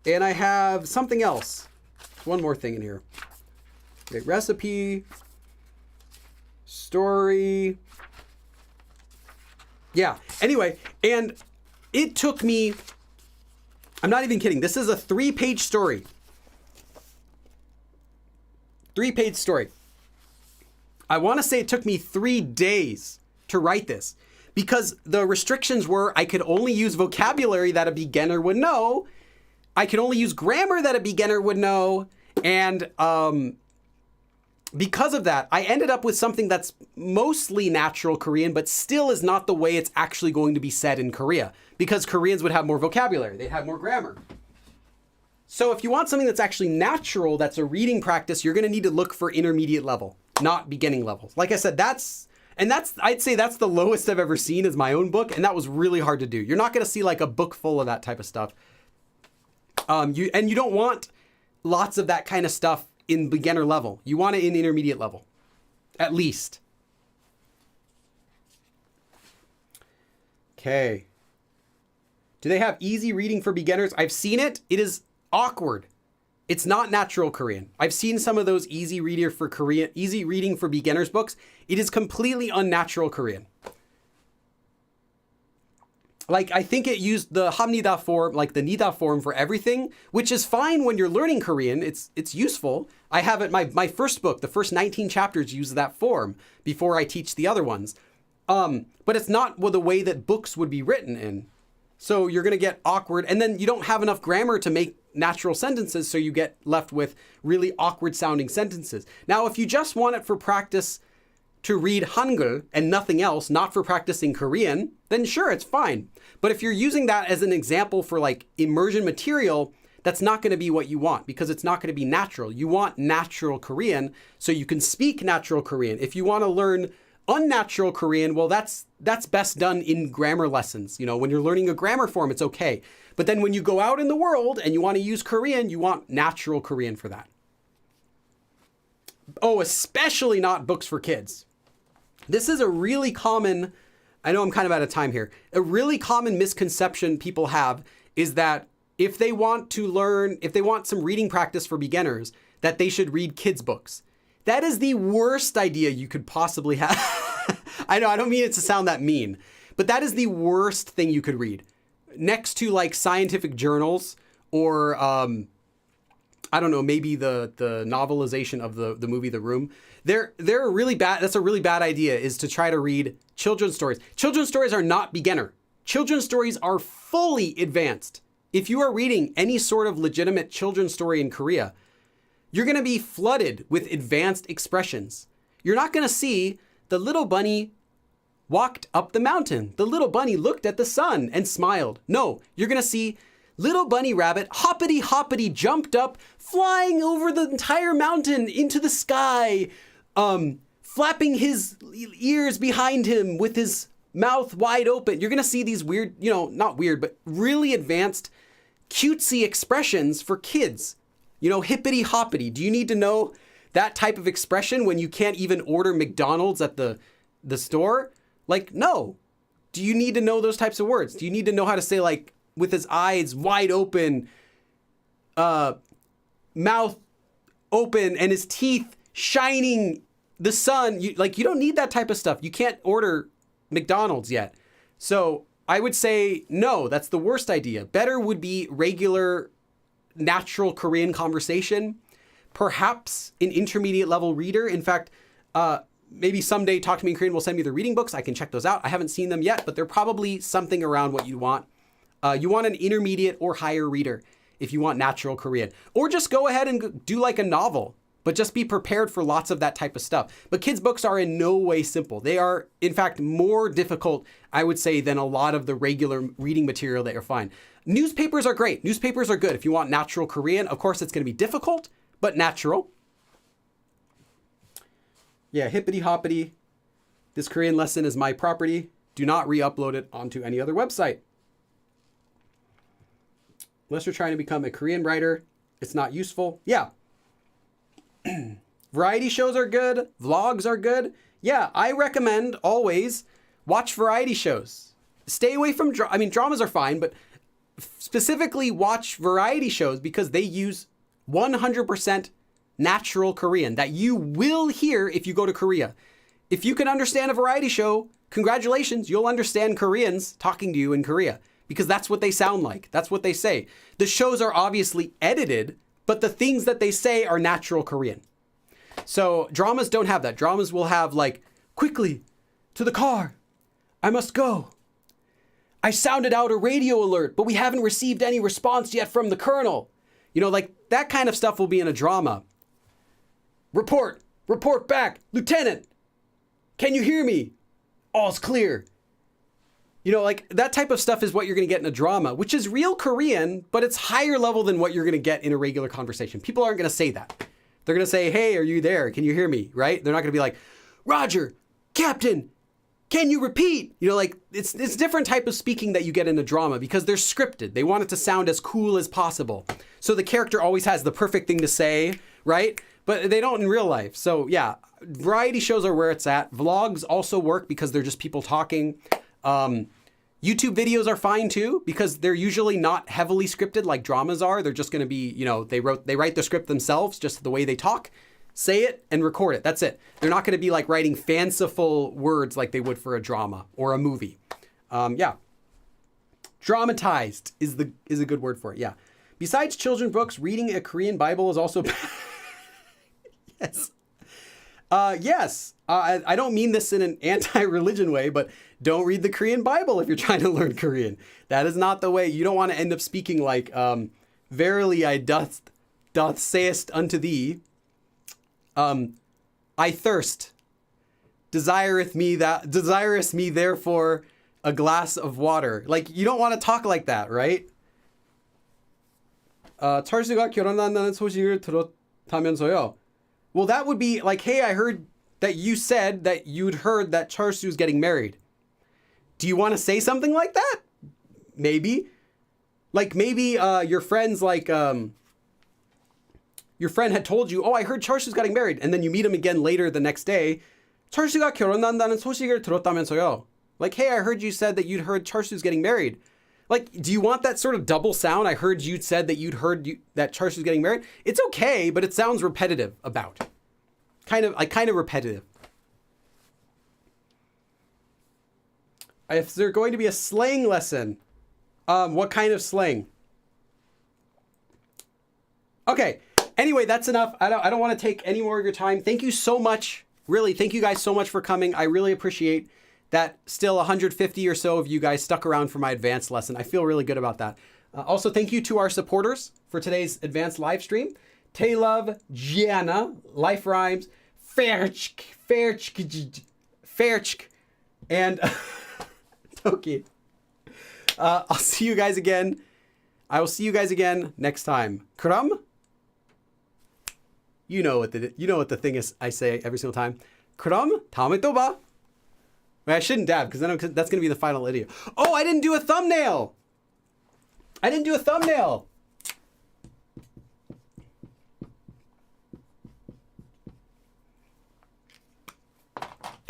And I have something else. One more thing in here. Okay, recipe, story. Yeah. Anyway, and it took me, I'm not even kidding. This is a 3-page story. 3-page story. I want to say it took me 3 days to write this because the restrictions were I could only use vocabulary that a beginner would know. I could only use grammar that a beginner would know. And because of that, I ended up with something that's mostly natural Korean, but still is not the way it's actually going to be said in Korea because Koreans would have more vocabulary. They'd have more grammar. So if you want something that's actually natural, that's a reading practice, you're going to need to look for intermediate level, not beginning levels. Like I said, I'd say that's the lowest I've ever seen is my own book. And that was really hard to do. You're not going to see like a book full of that type of stuff. You don't want lots of that kind of stuff in beginner level. You want it in intermediate level, at least. Okay. Do they have easy reading for beginners? I've seen it. It is awkward. It's not natural Korean. I've seen some of those easy reading for beginners books. It is completely unnatural Korean. Like, I think it used the 합니다 form, like the nida form for everything, which is fine when you're learning Korean. It's useful. I have it, my first book, the first 19 chapters use that form before I teach the other ones. But it's not the way that books would be written in. So you're going to get awkward. And then you don't have enough grammar to make natural sentences. So you get left with really awkward sounding sentences. Now, if you just want it for practice to read Hangul and nothing else, not for practicing Korean, then sure, it's fine. But if you're using that as an example for like immersion material, that's not going to be what you want because it's not going to be natural. You want natural Korean so you can speak natural Korean. If you want to learn unnatural Korean, well, that's best done in grammar lessons. You know, when you're learning a grammar form, it's okay. But then when you go out in the world and you want to use Korean, you want natural Korean for that. Oh, especially not books for kids. This is a really common, I know I'm kind of out of time here. A really common misconception people have is that if they want some reading practice for beginners, that they should read kids' books. That is the worst idea you could possibly have. I know, I don't mean it to sound that mean, but that is the worst thing you could read. Next to like scientific journals or, I don't know, maybe the novelization of the movie The Room. They're really bad. That's a really bad idea, is to try to read children's stories. Children's stories are not beginner. Children's stories are fully advanced. If you are reading any sort of legitimate children's story in Korea, you're going to be flooded with advanced expressions. You're not going to see the little bunny walked up the mountain. The little bunny looked at the sun and smiled. No, you're going to see little bunny rabbit hoppity hoppity jumped up, flying over the entire mountain into the sky, flapping his ears behind him with his mouth wide open. You're going to see these weird, not weird, but really advanced, cutesy expressions for kids. Hippity hoppity. Do you need to know that type of expression when you can't even order McDonald's at the store? Like, no. Do you need to know those types of words? Do you need to know how to say, like, with his eyes wide open, mouth open, and his teeth shining the sun? You don't need that type of stuff. You can't order McDonald's yet. So I would say, no, that's the worst idea. Better would be regular, natural Korean conversation. Perhaps an intermediate level reader. In fact, maybe someday Talk to Me in Korean will send me the reading books. I can check those out. I haven't seen them yet, but they're probably something around what you want. You want an intermediate or higher reader if you want natural Korean. Or just go ahead and do like a novel, but just be prepared for lots of that type of stuff. But kids' books are in no way simple. They are, in fact, more difficult, I would say, than a lot of the regular reading material that you'll find. Newspapers are great. Newspapers are good. If you want natural Korean, of course, it's going to be difficult, but natural. Yeah, hippity hoppity. This Korean lesson is my property. Do not re-upload it onto any other website. Unless you're trying to become a Korean writer, it's not useful. Yeah. Variety shows are good. Vlogs are good. Yeah, I recommend always watch variety shows. Stay away from, dramas are fine, but specifically watch variety shows because they use 100% natural Korean that you will hear if you go to Korea. If you can understand a variety show, congratulations, you'll understand Koreans talking to you in Korea because that's what they sound like. That's what they say. The shows are obviously edited, but the things that they say are natural Korean. So dramas don't have that. Dramas will have like, quickly, to the car, I must go. I sounded out a radio alert, but we haven't received any response yet from the colonel. Like that kind of stuff will be in a drama. Report back, Lieutenant. Can you hear me? All's clear. Like that type of stuff is what you're going to get in a drama, which is real Korean, but it's higher level than what you're going to get in a regular conversation. People aren't going to say that. They're going to say, hey, are you there? Can you hear me? Right? They're not going to be like, Roger, Captain, can you repeat? Like it's different type of speaking that you get in a drama because they're scripted. They want it to sound as cool as possible. So the character always has the perfect thing to say, right? But they don't in real life. So yeah, variety shows are where it's at. Vlogs also work because they're just people talking. YouTube videos are fine too because they're usually not heavily scripted like dramas are. They're just going to be, they write the script themselves, just the way they talk, say it and record it. That's it. They're not going to be like writing fanciful words like they would for a drama or a movie. Yeah. Dramatized is a good word for it. Yeah. Besides children's books, reading a Korean Bible is also yes. Yes. I don't mean this in an anti-religion way, but don't read the Korean Bible if you're trying to learn Korean. That is not the way. You don't want to end up speaking like, verily I doth sayest unto thee, I thirst, desireth me therefore a glass of water. Like, you don't want to talk like that, right? 찰스가 결혼한다는 소식을 들었다면서요. Well, that would be like, hey, I heard that you said that you'd heard that Charsu's getting married. Do you want to say something like that? Maybe. Like maybe your friend's like, your friend had told you, oh, I heard Charsu's getting married. And then you meet him again later the next day. 찰스가 결혼한다는 소식을 들었다면서요. Like, hey, I heard you said that you'd heard Charsu's getting married. Like, do you want that sort of double sound? I heard you said that you'd heard that Charles was getting married. It's okay, but it sounds repetitive about. Kind of repetitive. If there's going to be a slang lesson, what kind of slang? Okay. Anyway, that's enough. I don't want to take any more of your time. Thank you so much. Really, thank you guys so much for coming. I really appreciate that still 150 or so of you guys stuck around for my advanced lesson. I feel really good about that. Also, thank you to our supporters for today's advanced live stream. Taylove, Gianna, Life Rhymes, Fairchk, and Toki. I'll see you guys again. I will see you guys again next time. Krum? You know what the thing is I say every single time. Krum, 다음에 또 봐. Wait, I shouldn't dab because then that's going to be the final video. Oh, I didn't do a thumbnail.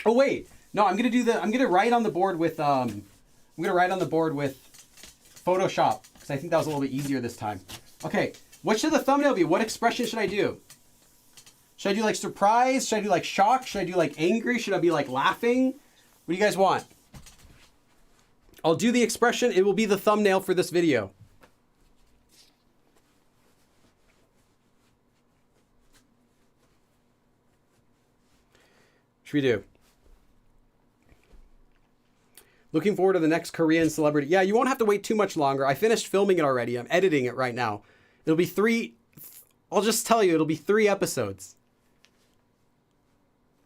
Oh wait, no, I'm gonna write on the board with Photoshop because I think that was a little bit easier this time. Okay, what should the thumbnail be? What expression should I do? Should I do like surprise? Should I do like shock? Should I do like angry? Should I be like laughing? What do you guys want? I'll do the expression. It will be the thumbnail for this video. Should we do? Looking forward to the next Korean celebrity. Yeah, you won't have to wait too much longer. I finished filming it already. I'm editing it right now. It'll be 3. I'll just tell you, it'll be 3 episodes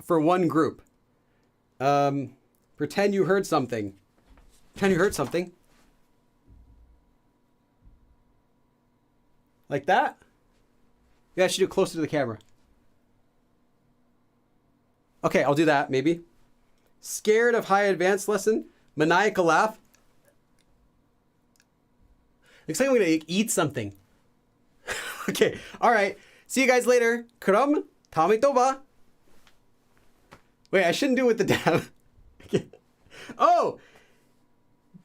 for one group. Pretend you heard something. Pretend you heard something. Like that? Yeah, I should do it closer to the camera. Okay, I'll do that, maybe. Scared of high advanced lesson? Maniacal laugh? Looks like I'm gonna eat something. Okay, all right. See you guys later. 그럼 다음에 또 봐. Wait, I shouldn't do it with the dab. Oh,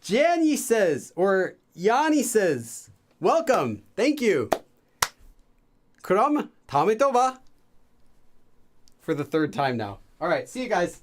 Janny says, or Yanni says, welcome. Thank you. 그럼 다음에 또 봐. For the 3rd time now. All right, see you guys.